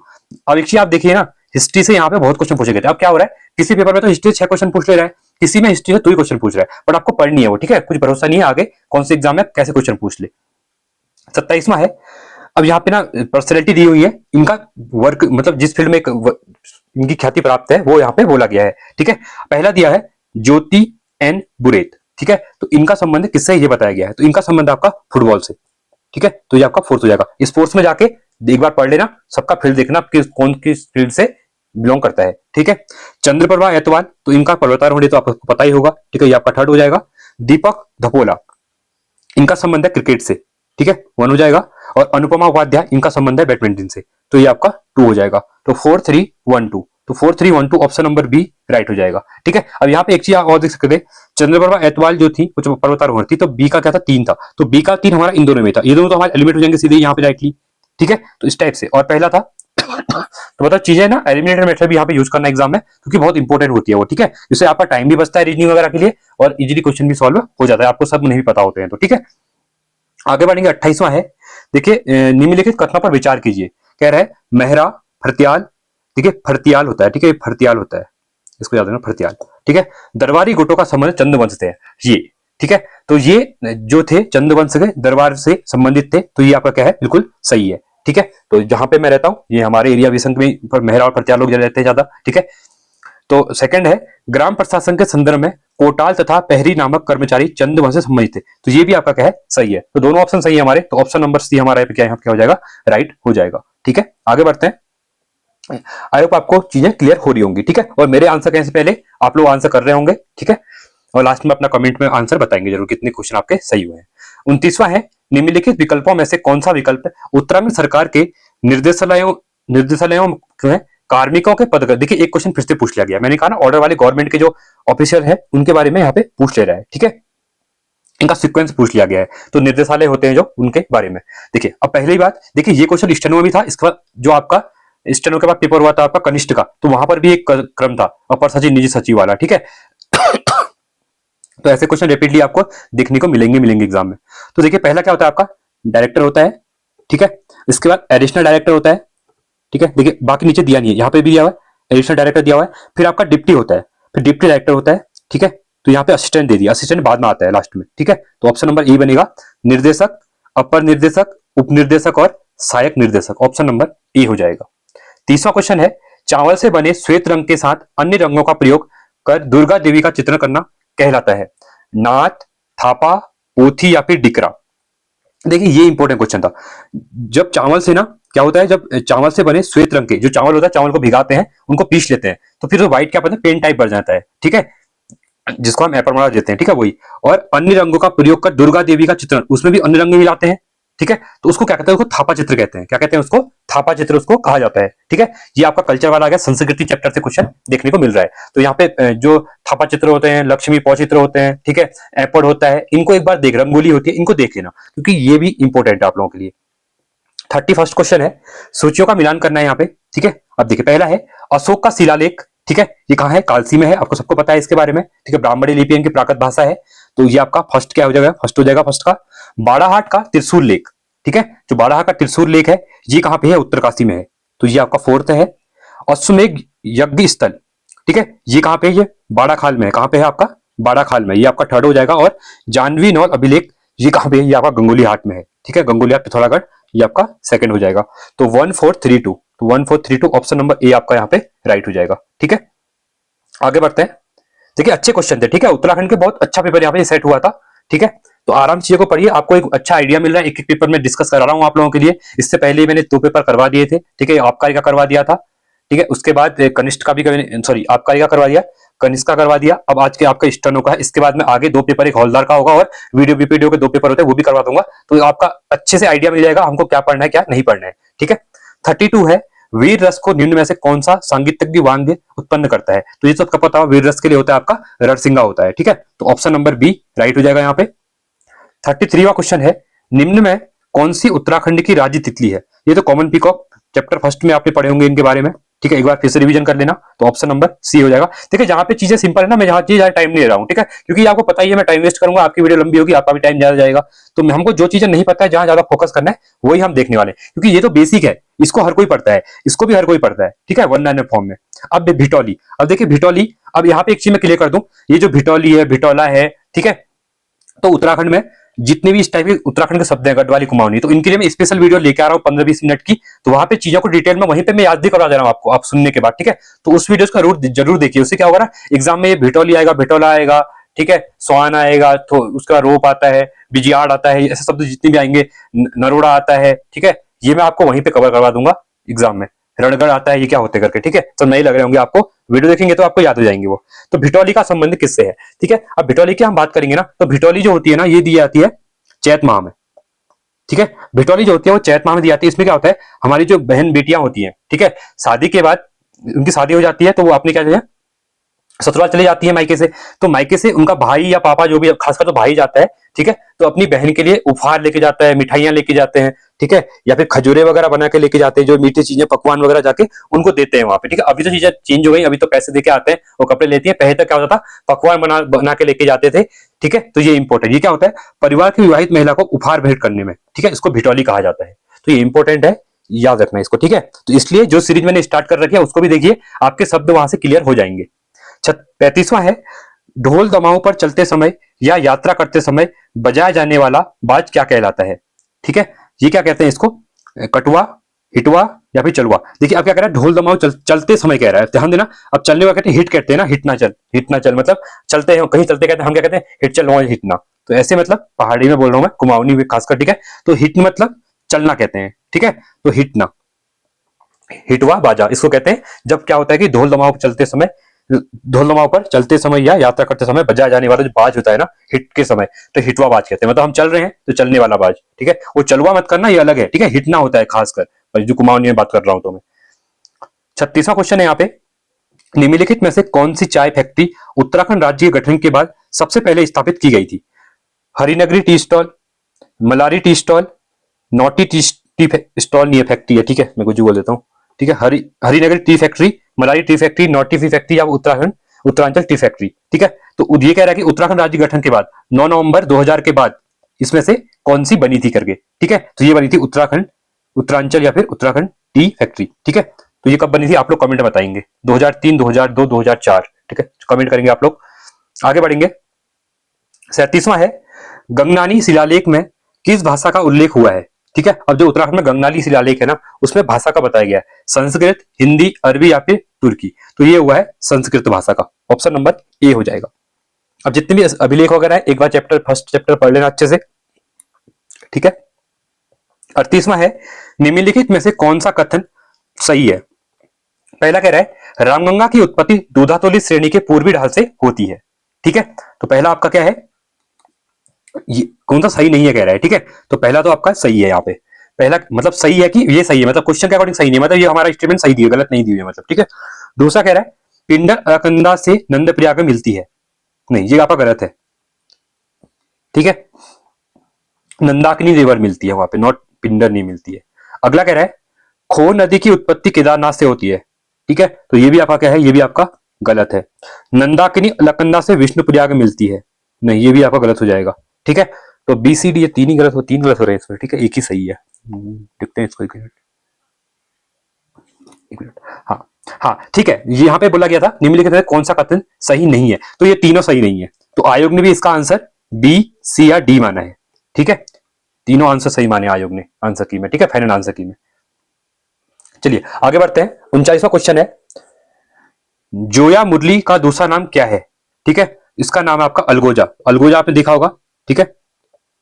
अब एक चीज आप देखिए ना, हिस्ट्री से यहाँ पे बहुत क्वेश्चन पूछे गए थे। अब क्या हो रहा है, किसी पेपर में तो हिस्ट्री 6 क्वेश्चन पूछ ले रहा है, किसी में हिस्ट्री से 2 ही क्वेश्चन पूछ रहा है, बट आपको पढ़नी है वो, ठीक है। कुछ भरोसा नहीं है आगे कौन से एग्जाम में कैसे क्वेश्चन पूछ ले। 27वां है, अब यहाँ पे ना पर्सनैलिटी दी हुई है, इनका वर्क मतलब जिस फील्ड में इनकी ख्याति प्राप्त है वो यहाँ पे बोला गया है, ठीक है। पहला दिया है ज्योति एन बुरेत, ठीक है। तो इनका संबंध किससे ये बताया गया है, तो इनका संबंध आपका फुटबॉल से, ठीक है। तो ये आपका फोर्थ हो जाएगा। स्पोर्ट्स में जाके एक बार पढ़ लेना, सबका फील्ड देखना कौन किस फील्ड से बिलोंग करता है, ठीक है। चंद्रप्रभा एतवाल, तो इनका पर्वतारोहण तो आपको पता ही होगा, ठीक है, ये आपका 3rd हो जाएगा। दीपक धपोला, इनका संबंध है क्रिकेट से, ठीक है, 1 हो जाएगा। और अनुपमा उपाध्याय, इनका संबंध है बैडमिंटन से, तो ये आपका 2 हो जाएगा। तो 4 3 1 2, तो 4 3 1 2 ऑप्शन नंबर बी राइट हो जाएगा, ठीक है। अब यहाँ पे एक चीज आप और देख सकते थे, चंद्रप्रभा एतवाल जो थी कुछ पर्वतारोहण थी, तो बी का क्या था, 3 था, तो बी का 3 हमारा इन दोनों में था, ये दोनों तो हमारे एलिमिनेट हो जाएंगे सीधे यहाँ पे डायरेक्टली, ठीक है। तो इस टाइप से, और पहला था तो मतलब चीजें ना एलिमिनेटर मेथड भी यहाँ पे यूज करना एग्जाम में, क्योंकि बहुत इंपॉर्टेंट होती है वो, ठीक है। इससे आपका टाइम भी बचता है रीजनिंग वगैरह के लिए, और इजीली क्वेश्चन भी सॉल्व हो जाता है, आपको सब नहीं पता होते हैं तो, ठीक है। आगे बढ़ेंगे। 28वां है, देखिए निम्नलिखित कथनों पर विचार कीजिए। कह रहा है मेहरा फरतियाल, ठीक है, फरतियाल होता है, ठीक है, फरतियाल होता है, इसको याद रखना, फरतियाल, ठीक है। दरबारी गुटों का संबंध चंद्रवंश से है ये, ठीक है। तो ये जो थे चंद्रवंश के दरबार से संबंधित थे, तो ये आपका क्या है, बिल्कुल सही है, ठीक है। तो जहां पे मैं रहता हूं, ये हमारे एरिया विसंग में मेहरा और फरतियाल लोग रहते हैं ज्यादा, ठीक है। तो सेकंड है, ग्राम प्रशासन के संदर्भ में कोटाल तथा पहरी नामक कर्मचारी चंद्रवंश से संबंधित थे, तो ये भी आपका क्या है, सही है। तो दोनों ऑप्शन सही है हमारे, तो ऑप्शन नंबर सी हमारा क्या हो जाएगा, राइट हो जाएगा, ठीक है। आगे बढ़ते हैं। आई होप आपको चीजें क्लियर हो रही होंगी, ठीक है। और मेरे आंसर कहने से पहले आप लोग आंसर कर रहे होंगे, ठीक है, और लास्ट में अपना कमेंट में आंसर बताएंगे जरूर कितने क्वेश्चन आपके सही हुए हैं। 29वां है, निम्नलिखित विकल्पों में से कौन सा विकल्प उत्तराखंड सरकार के निर्देशालयों में कार्मिकों के पद। देखिए एक क्वेश्चन फिर से पूछ लिया गया, मैंने कहा ना ऑर्डर वाले गवर्नमेंट के जो ऑफिशियल है उनके बारे में यहाँ पे पूछ ले रहा है, ठीक है, इनका सीक्वेंस पूछ लिया गया है। तो निर्देशालय होते हैं जो, उनके बारे में देखिए। अब पहली बात देखिए, ये क्वेश्चन स्टेनो में भी था, इसके बाद जो आपका स्टेनो के बाद पेपर हुआ था आपका कनिष्ठ का, तो वहां पर भी एक क्रम था अपर सचिव निजी सचिव वाला, ठीक है। तो ऐसे क्वेश्चन रिपीटली आपको देखने को मिलेंगे एग्जाम में। तो देखिए पहला क्या होता है, आपका डायरेक्टर होता है, ठीक है, इसके बाद एडिशनल डायरेक्टर होता है, ठीक है। देखिए बाकी नीचे दिया नहीं है, यहाँ पे भी दिया हुआ है, एडिशनल डायरेक्टर दिया हुआ है, फिर आपका डिप्टी होता है, फिर डिप्टी डायरेक्टर होता है, ठीक है। तो यहाँ पे असिस्टेंट दे दिया, असिस्टेंट बाद में आता है लास्ट में, ठीक है। तो ऑप्शन नंबर ए बनेगा, निर्देशक, अपर निर्देशक, उपनिर्देशक और सहायक निर्देशक। ऑप्शन नंबर ए हो जाएगा। तीसरा क्वेश्चन है, चावल से बने श्वेत रंग के साथ अन्य रंगों का प्रयोग कर दुर्गा देवी का चित्रण करना कहलाता है? नाथ, थापा, पोथी या फिर डिकरा। देखिए ये इंपॉर्टेंट क्वेश्चन था। जब चावल से ना क्या होता है, जब चावल से बने श्वेत रंग के जो चावल होता है, चावल को भिगाते हैं, उनको पीस लेते हैं, तो फिर वो व्हाइट क्या बनता है, पेन टाइप बन जाता है, ठीक है, जिसको हम एपरमाला देते हैं, ठीक है, वही। और अन्य रंगों का प्रयोग कर दुर्गा देवी का चित्रण, उसमें भी अन्य रंग मिलाते हैं, ठीक है, तो उसको क्या कहते हैं, उसको थापा चित्र कहते हैं। क्या कहते हैं उसको? थापा चित्र उसको कहा जाता है, ठीक है। ये आपका कल्चर वाला आ गया, संस्कृति चैप्टर से क्वेश्चन देखने को मिल रहा है। तो यहाँ पे जो थापा चित्र होते हैं, लक्ष्मी पौ चित्र होते हैं, ठीक है, एपड़ होता है, इनको एक बार देख, रंगोली होती है, इनको देख लेना, क्योंकि ये भी इंपॉर्टेंट है आप लोगों के लिए। 31 क्वेश्चन है, सूचियों का मिलान करना है यहाँ पे, ठीक है। अब देखिए पहला है अशोक का शिलालेख, ठीक है, ये कहाँ है? कालसी में है, आपको सबको पता है इसके बारे में, ठीक है। ब्राह्मणी लिपि इनकी प्राकृत भाषा है, तो ये आपका फर्स्ट क्या हो जाएगा? फर्स्ट हो जाएगा फर्स्ट का। बाड़ाहाट का त्रिशूल लेख, ठीक है, जो बाड़ाहाट का त्रिशूल लेख है, ये कहाँ पे है? उत्तरकाशी में है, तो ये आपका फोर्थ है। अश्वमेध यज्ञ स्थल, ठीक है, ये कहाँ पे है? ये बाड़ाखाल में है। कहाँ पे है आपका? बाड़ाखाल में, ये आपका थर्ड हो जाएगा। और जानवी नौल अभिलेख, ये कहाँ पे है? ये आपका गंगोली हाट में है, ठीक है, गंगोली हाट पिथौरागढ़, ये आपका सेकंड हो जाएगा। तो 1432, तो 1432 ऑप्शन नंबर ए आपका यहाँ पे राइट हो जाएगा, ठीक है। आगे बढ़ते हैं। देखिए अच्छे क्वेश्चन थे, ठीक है, उत्तराखंड के बहुत अच्छा पेपर यहाँ पे सेट हुआ था, ठीक है। तो आराम से चीजों को पढ़िए, आपको एक अच्छा आइडिया मिल रहा है। एक एक पेपर में डिस्कस करा रहा हूँ आप लोगों के लिए। इससे पहले मैंने 2 पेपर करवा दिए थे, ठीक है, आबकारी का करवा दिया था, ठीक है, उसके बाद कनिष्ठ का भी, सॉरी आबकारी का करवा दिया, कनिष्ठ का करवा दिया, अब आज के आपका स्टेनो का है। इसके बाद में आगे 2 पेपर, एक हौलदार का होगा और वीडियो बीपीडीओ के 2 पेपर होते हैं, वो भी करवा दूंगा। तो आपका अच्छे से आइडिया मिल जाएगा हमको क्या पढ़ना है क्या नहीं पढ़ना है, ठीक है। 32 है, वीर रस को निम्न में से कौन सा सांगीतिक वाद्य उत्पन्न करता है? तो ये सबका पता है, वीर रस के लिए होता है आपका रणसिंगा होता है, ठीक है। तो ऑप्शन नंबर बी राइट हो जाएगा यहाँ पे। 33वां क्वेश्चन है, निम्न में कौन सी उत्तराखंड की राज्य तितली है? ये तो कॉमन पीकॉक चैप्टर फर्स्ट में आपने पढ़े होंगे इनके बारे में, ठीक है, एक बार फिर से रिवीजन कर लेना। तो ऑप्शन नंबर सी हो जाएगा। देखिए जहां पे चीजें सिंपल है ना, मैं जहां चीज टाइम नहीं ले रहा हूँ, ठीक है, क्योंकि आपको पता ही है मैं टाइम वेस्ट करूंगा, आपकी वीडियो लंबी होगी, आपका भी टाइम ज्यादा जाएगा। तो हमको जो चीजें नहीं पता है, जहां ज्यादा फोकस करना है, वही हम देखने वाले हैं, क्योंकि ये तो बेसिक है, इसको हर कोई पढ़ता है, इसको भी हर कोई पढ़ता है, ठीक है, 1 लाइनर फॉर्म में। अब भिटौली, अब देखिए भिटौली, अब यहाँ पे एक चीज मैं क्लियर कर दूं, ये जो भिटौली है, भिटौला है, ठीक है, तो उत्तराखंड में जितने भी इस टाइप के उत्तराखंड के शब्द हैं, गढ़वाली, कुमाऊनी, तो इनके लिए मैं स्पेशल वीडियो लेके आ रहा हूँ 15-20 मिनट की। तो वहां पे चीजों को डिटेल में वहीं पे मैं याद भी करवा दे रहा हूँ आपको, आप सुनने के बाद, ठीक है। तो उस वीडियो का जरूर देखिए, उससे क्या होगा ना, एग्जाम में ये भिटौली आएगा, भिटौला आएगा, ठीक है, स्वान आएगा, तो उसका रोप आता है, बिजियाड़ आता है, ऐसे शब्द जितने भी आएंगे, नरोड़ा आता है, ठीक है, ये मैं आपको वहीं पे कवर करवा दूंगा एग्जाम में। रणगढ़ आता है, ये क्या होते करके, ठीक है, तो नहीं लग रहे होंगे आपको, वीडियो देखेंगे तो आपको याद हो जाएंगे वो। तो भिटौली का संबंध किससे है, ठीक है। अब भिटौली की हम बात करेंगे ना, तो भिटौली जो होती है ना, ये दी जाती है चैत माह में, ठीक है। भिटौली जो होती है वो चैत माह में दी जाती है। इसमें क्या होता है, हमारी जो बहन बेटियां होती हैं, ठीक है, शादी के बाद उनकी शादी हो जाती है, तो वो अपने क्या है, ससुराल चले जाती है मायके से। तो मायके से उनका भाई या पापा, जो भी, खासकर तो भाई जाता है, ठीक है, तो अपनी बहन के लिए उपहार लेके जाता है, मिठाइयां लेके जाते हैं, ठीक है, या फिर खजूरे वगैरह बना के लेके जाते हैं, जो मीठी चीजें, पकवान वगैरह जाके उनको देते हैं वहां पे, ठीक है। अभी तो चीजें चेंज हो गई, अभी तो पैसे देके आते हैं, वो कपड़े लेती है। पहले तक क्या होता था, पकवान बना के लेके जाते थे, ठीक है। तो ये इंपॉर्टेंट, ये क्या होता है, परिवार की विवाहित महिला को उपहार भेंट करने में, ठीक है, इसको भिटौली कहा जाता है। तो ये इंपॉर्टेंट है, याद रखना इसको, ठीक है। तो इसलिए जो सीरीज मैंने स्टार्ट कर रखी है उसको भी देखिए, आपके शब्द वहां से क्लियर हो जाएंगे। 35वां है, ढोल दमाओं पर चलते समय या यात्रा करते समय बजाया जाने वाला बाज क्या कहलाता है, ठीक है। ये क्या कहते हैं इसको, कटुआ, हिटवा या फिर चलवा। देखिए अब क्या कह रहा है, ढोल दमाओ चलते समय कह रहा है, ध्यान देना। अब चलने वाला कहते हैं हिट, कहते हैं ना, हिट ना चल, हिट ना चल मतलब चलते हैं, कहीं चलते कहते हैं, हम क्या कहते हैं, हिट चल, हिटना। तो ऐसे मतलब पहाड़ी में बोल रहा हूं मैं, कुमाऊनी में खासकर, ठीक है। तो हिट मतलब चलना कहते हैं, ठीक है, तो हिटना, हिटवा बाजा इसको कहते हैं। जब क्या होता है कि ढोल दमाओं पर चलते समय या यात्रा करते समय बजाया जाने वाला जो बाज होता है ना, हिट के समय, तो हिटवा बाज कहते हैं। मतलब हम चल रहे हैं तो चलने वाला बाज, ठीक है। वो चलवा मत करना, ये अलग है, ठीक है, हिटना होता है खासकर, जो कुमाऊनी में बात कर रहा हूं तो मैं। 36वां क्वेश्चन है यहाँ पे, निम्नलिखित में से कौन सी चाय फैक्ट्री उत्तराखंड राज्य के गठन के बाद सबसे पहले स्थापित की गई थी? Harinagari tea stall, Malari tea stall, Nauti tea stall, नहीं है, फैक्ट्री है, ठीक है, मैं कुछ बोल देता हूँ, ठीक है। Harinagar tea factory, Malari tea factory, naughty tea factory या उत्तरांचल टी फैक्ट्री, ठीक है। तो ये कह रहा है कि उत्तराखंड राज्य गठन के बाद 9 नवंबर 2000 के बाद इसमें से कौन सी बनी थी करके, ठीक है। तो ये बनी थी उत्तरांचल या फिर उत्तराखंड टी फैक्ट्री, ठीक है। तो ये कब बनी थी आप लोग कमेंट में बताएंगे, 2003, 2002, 2004, ठीक है, कमेंट करेंगे आप लोग। आगे बढ़ेंगे। 37वां है, गंगनानी शिलालेख में किस भाषा का उल्लेख हुआ है, ठीक है। अब जो उत्तराखंड में गंगनाली शिलालेख है ना, उसमें भाषा का बताया गया है, संस्कृत, हिंदी, अरबी या फिर तुर्की। तो ये हुआ है संस्कृत भाषा का, ऑप्शन नंबर ए हो जाएगा। अब जितने भी अभिलेख वगैरह है एक बार फर्स्ट चैप्टर पढ़ लेना अच्छे से, ठीक है। 38वां है, निम्नलिखित में से कौन सा कथन सही है। पहला कह रहा है रामगंगा की उत्पत्ति दूधातोली श्रेणी के पूर्वी ढाल से होती है, ठीक है। तो पहला आपका क्या है, ये कौन सा सही नहीं है कह रहा है, ठीक है। तो पहला तो आपका सही है, यहाँ पे पहला मतलब सही है कि ये सही है, मतलब क्वेश्चन के अकॉर्डिंग सही नहीं है, मतलब ये हमारा स्टेटमेंट सही दी है, गलत नहीं दी है, मतलब ठीक है। दूसरा कह रहा है पिंडर अलकनंदा से नंद प्रयाग में मिलती है, नहीं ये आपका गलत है, ठीक है। नंदाकिनी रिवर मिलती है वहां पे, नॉट पिंडर नहीं मिलती है। अगला कह रहा है खो नदी की उत्पत्ति केदारनाथ से होती है, ठीक है। तो ये भी आपका क्या है, ये भी आपका गलत है। नंदाकिनी अलकनंदा से विष्णु प्रयाग मिलती है, नहीं ये भी आपका गलत हो जाएगा, ठीक है। तो बी सी डी ये तीन गलत हो रहे हैं इसमें, ठीक है, एक ही सही है। देखते हैं इसको, एक मिनट। हाँ हाँ ठीक है, यहाँ पे बोला गया था निम्नलिखित में कौन सा कथन सही नहीं है, तो ये तीनों सही नहीं है। तो आयोग ने भी इसका आंसर बी, सी या डी माना है, ठीक है। तीनों आंसर सही माने आयोग ने आंसर की में, ठीक है, फाइनल आंसर की में। चलिए आगे बढ़ते हैं। 39वां क्वेश्चन है, जोया मुरली का दूसरा नाम क्या है, ठीक है। इसका नाम है आपका अलगोजा, अलगोजा आपने देखा होगा, ठीक है,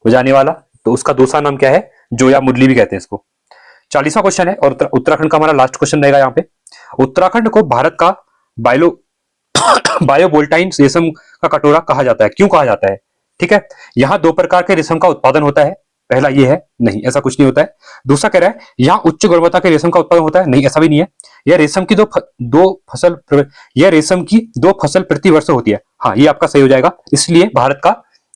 हो जाने वाला। तो उसका दूसरा नाम क्या है, जोया मुरली भी कहते हैं इसको। 40वां क्वेश्चन है और उत्तराखंड का हमारा लास्ट क्वेश्चन रहेगा यहाँ पे। उत्तराखंड को भारत का बायो बायोवोल्टाइन रेशम का कटोरा कहा जाता है, क्यों कहा जाता है, ठीक है। यहाँ दो प्रकार के रेशम का उत्पादन होता है, पहला ये है, नहीं ऐसा कुछ नहीं होता है। दूसरा कह रहा है यहाँ उच्च गुणवत्ता के रेशम का उत्पादन होता है, नहीं ऐसा भी नहीं है। यह रेशम की दो फसल प्रति वर्ष होती है, हाँ ये आपका सही हो जाएगा। इसलिए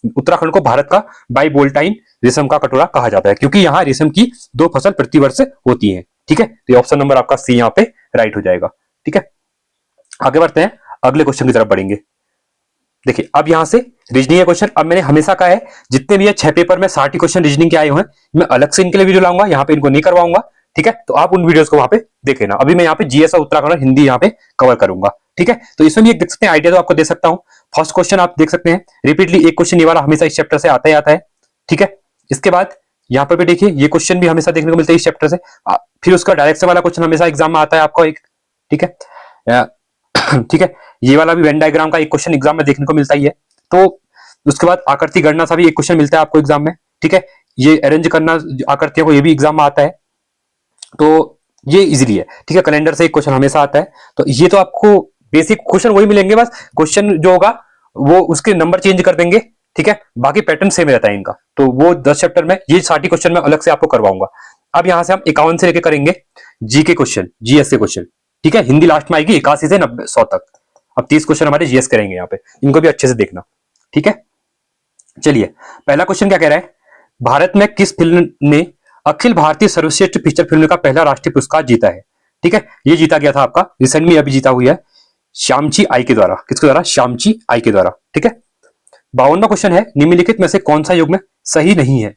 उत्तराखंड को भारत का बाइवोल्टाइन रेशम का कटोरा कहा जाता है, क्योंकि यहाँ रेशम की 2 फसल प्रति वर्ष होती है, ठीक है। तो ऑप्शन नंबर आपका सी यहाँ पे राइट हो जाएगा, ठीक है। आगे बढ़ते हैं, अगले क्वेश्चन की तरफ बढ़ेंगे। देखिए अब यहां से रीजनिंग का क्वेश्चन, अब मैंने हमेशा कहा है जितने भी 6 पेपर में 60 क्वेश्चन रीजनिंग के आए हुए हैं, मैं अलग से इनके लिए वीडियो लाऊंगा, यहाँ पे इनको नहीं करवाऊंगा, ठीक है। तो आप उन वीडियोस को वहां पे देख लेना। अभी मैं यहाँ पे जीएस और उत्तराखंड और हिंदी यहाँ पे कवर करूंगा, ठीक है। तो इसमें भी एक देख सकते हैं आइडिया तो आपको दे सकता हूँ। फर्स्ट क्वेश्चन आप देख सकते हैं रिपीटली एक क्वेश्चन ये वाला हमेशा इस चैप्टर से आता ही आता है, ठीक है। इसके बाद यहाँ पर भी देखिए ये क्वेश्चन भी हमेशा देखने को मिलता है इस चैप्टर से। फिर उसका डायरेक्शन वाला क्वेश्चन हमेशा एग्जाम में आता है आपको एक, ठीक है। ठीक है, ये वाला भी वेन डायग्राम का एक क्वेश्चन एग्जाम में देखने को मिलता ही है। तो उसके बाद आकृति गणना सा भी एक क्वेश्चन मिलता है आपको एग्जाम में, ठीक है। ये अरेंज करना आकृतियों को, ये भी एग्जाम में आता है, तो ये इजीली है, ठीक है। कैलेंडर से एक क्वेश्चन हमेशा आता है, तो ये तो आपको बेसिक क्वेश्चन वही मिलेंगे, बस क्वेश्चन जो होगा वो उसके नंबर चेंज कर देंगे, ठीक है। बाकी पैटर्न सेम रहता है इनका। तो वो 10 चैप्टर में ये 60 क्वेश्चन में अलग से आपको करवाऊंगा। अब यहां से हम 51 से लेकर करेंगे जीके क्वेश्चन, जीएस के क्वेश्चन, ठीक है। हिंदी लास्ट में आएगी 81 से 100 तक। अब 30 क्वेश्चन हमारे जीएस करेंगे यहाँ पे, इनको भी अच्छे से देखना, ठीक है। चलिए पहला क्वेश्चन क्या कह रहा है, भारत में किस फिल्म ने अखिल भारतीय सर्वश्रेष्ठ फीचर फिल्म का पहला राष्ट्रीय पुरस्कार जीता है, ठीक है। ये जीता गया था आपका रिसेंट में, अभी जीता हुई है श्यामची आई के द्वारा, किसके द्वारा, श्यामची आई के द्वारा, ठीक है। 52वां क्वेश्चन है निम्नलिखित में से कौन सा युग्म सही नहीं है,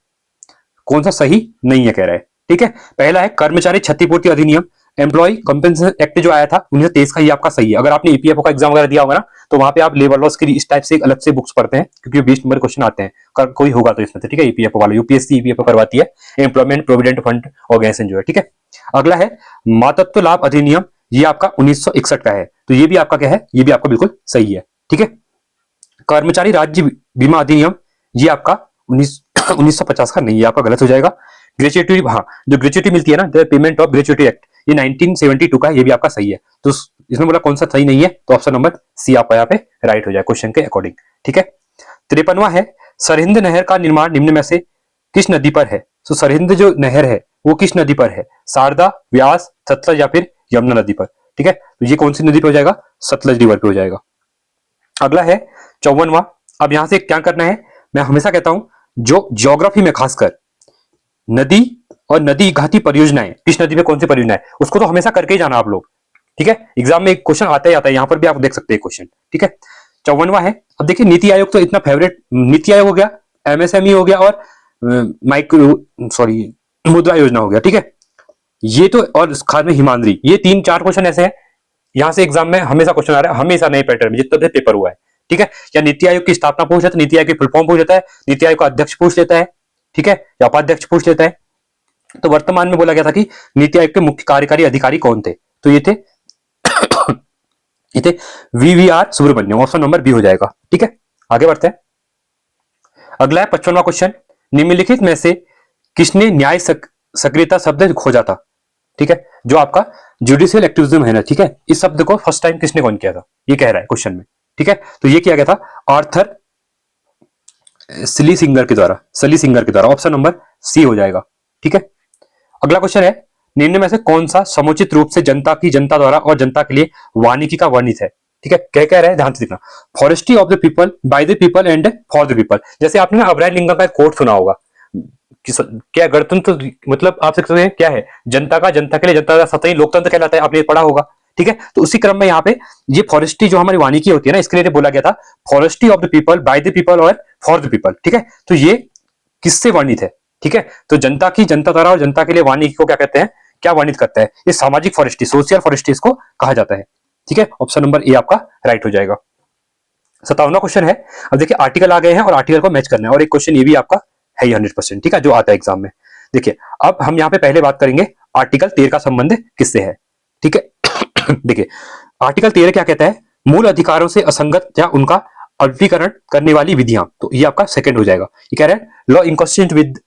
कौन सा सही नहीं है कह रहा है, ठीक है। पहला है कर्मचारी क्षतिपूर्ति अधिनियम, एम्प्लॉय कंपेंसेशन एक्ट जो आया था 1923 का, ये आपका सही है। अगर आपने ईपीएफओ का एग्जाम वगैरह दिया होगा ना, तो वहां पे आप लेबर लॉस की इस टाइप से एक अलग से बुक्स पढ़ते हैं, क्योंकि 20 नंबर क्वेश्चन आते हैं, कोई होगा तो इसमें से, ठीक है। ईपीएफओ वाला यूपीएससी ईपीएफओ करवाती है, एम्प्लॉयमेंट प्रोविडेंट फंड ऑर्गेनाइजेशन जो है, ठीक है। अगला है मातृत्व लाभ अधिनियम, ये आपका 1961 का है, तो ये भी आपका क्या है, ये भी आपका बिल्कुल सही है, ठीक है। कर्मचारी राज्य बीमा अधिनियम, ये आपका 1950 का नहीं है, आपका गलत हो जाएगा। ग्रेचुइटी, हाँ जो ग्रेचुइटी मिलती है ना, पेमेंट ऑफ ग्रेचुइटी एक्ट, ये 1972 का है, ये भी आपका सही है। तो इसमें बोला कौन सा सही नहीं है, तो ऑप्शन नंबर सी आपका यहाँ पे राइट हो जाए क्वेश्चन के अकॉर्डिंग, ठीक है। 53वां है सरहिंद नहर का निर्माण निम्न में से किस नदी पर है। तो सरहिंद जो नहर है वो किस नदी पर है, शारदा, व्यास, सतलज या फिर यमुना नदी पर, ठीक है। तो ये कौन सी नदी पर हो जाएगा, सतलज रिवर पे हो जाएगा। अगला है 54वां। अब यहां से क्या करना है, मैं हमेशा कहता हूं जो ज्योग्राफी में खासकर नदी और नदी घाटी परियोजनाएं, किस नदी पे कौन सी परियोजना है, उसको तो हमेशा करके ही जाना आप लोग, ठीक है। एग्जाम में एक क्वेश्चन आता ही आता है, यहां पर भी आप देख सकते हैं क्वेश्चन, ठीक है। 54वां है, अब देखिए नीति आयोग तो इतना फेवरेट, नीति आयोग हो गया, एमएसएमई हो गया और मुद्रा योजना हो गया, ठीक है। ये तो, और खास में हिमाद्री, ये 3-4 क्वेश्चन ऐसे हैं यहां से एग्जाम में हमेशा क्वेश्चन आ रहा है, हमेशा नए पैटर्न में जितना भी पेपर हुआ है, ठीक है। या नीति आयोग की स्थापना पूछ लेता है, नीति आयोग की फुल फॉर्म पूछ लेता है, नीति आयोग का अध्यक्ष पूछ लेता है, ठीक है, या उपाध्यक्ष पूछ लेता है। तो वर्तमान में बोला गया था कि नीति आयोग के मुख्य कार्यकारी अधिकारी कौन थे, तो ये थे ये थे VVR Subramanyam, option number B हो जाएगा। ठीक है, आगे बढ़ते हैं। अगला है 55वां क्वेश्चन, निम्नलिखित में से किसने न्याय सक्रियता शब्द खोजा था। ठीक है, जो आपका जुडिशियल एक्टिविज्म है ना, ठीक है, इस शब्द को फर्स्ट टाइम किसने कौन किया था, ये कह रहा है क्वेश्चन में। ठीक है, तो ये किया गया था आर्थर सली सिंगर के द्वारा, ऑप्शन नंबर सी हो जाएगा। ठीक है, अगला क्वेश्चन है, निम्न में से कौन सा समुचित रूप से जनता की, जनता द्वारा और जनता के लिए वानिकी का वर्णित है। ठीक है, क्या कह रहे हैं, ध्यान से देखना। Forestry of the people, by the people and for the people. जैसे आपने ना अब्राहम लिंकन का एक कोट सुना होगा कि क्या गणतंत्र मतलब आप सकते हैं क्या है, जनता का, जनता के लिए, जनता का सतही लोकतंत्र कहलाता है, आपने पढ़ा होगा। ठीक है, तो उसी क्रम में यहाँ पे ये फॉरेस्ट्री जो हमारी वानिकी होती है ना, इसके लिए बोला गया था forestry of the people, by the people और फॉर द पीपल। ठीक है, तो ये किससे वर्णित है। ठीक है, तो जनता की, जनता द्वारा और जनता के लिए वानिकी को क्या कहते हैं, क्या वर्णित करता है, ये सामाजिक फॉरेस्ट्री, सोशल फॉरेस्ट्री इसको कहा जाता है। ठीक है, ऑप्शन नंबर ए आपका राइट हो जाएगा। 57वां क्वेश्चन है, अब देखिए आर्टिकल आ गए हैं और आर्टिकल को मैच करना है, और एक क्वेश्चन ये भी आपका है 100%, ठीक है, जो आता है एग्जाम में। देखिए अब हम यहाँ पे पहले बात करेंगे आर्टिकल 13 का संबंध किससे है। ठीक है देखिए आर्टिकल 13 क्या कहता है, मूल अधिकारों से असंगत या उनका अल्पीकरण करने वाली विधियां, तो ये आपका सेकंड हो जाएगा। ये कह रहा है law inconsistent with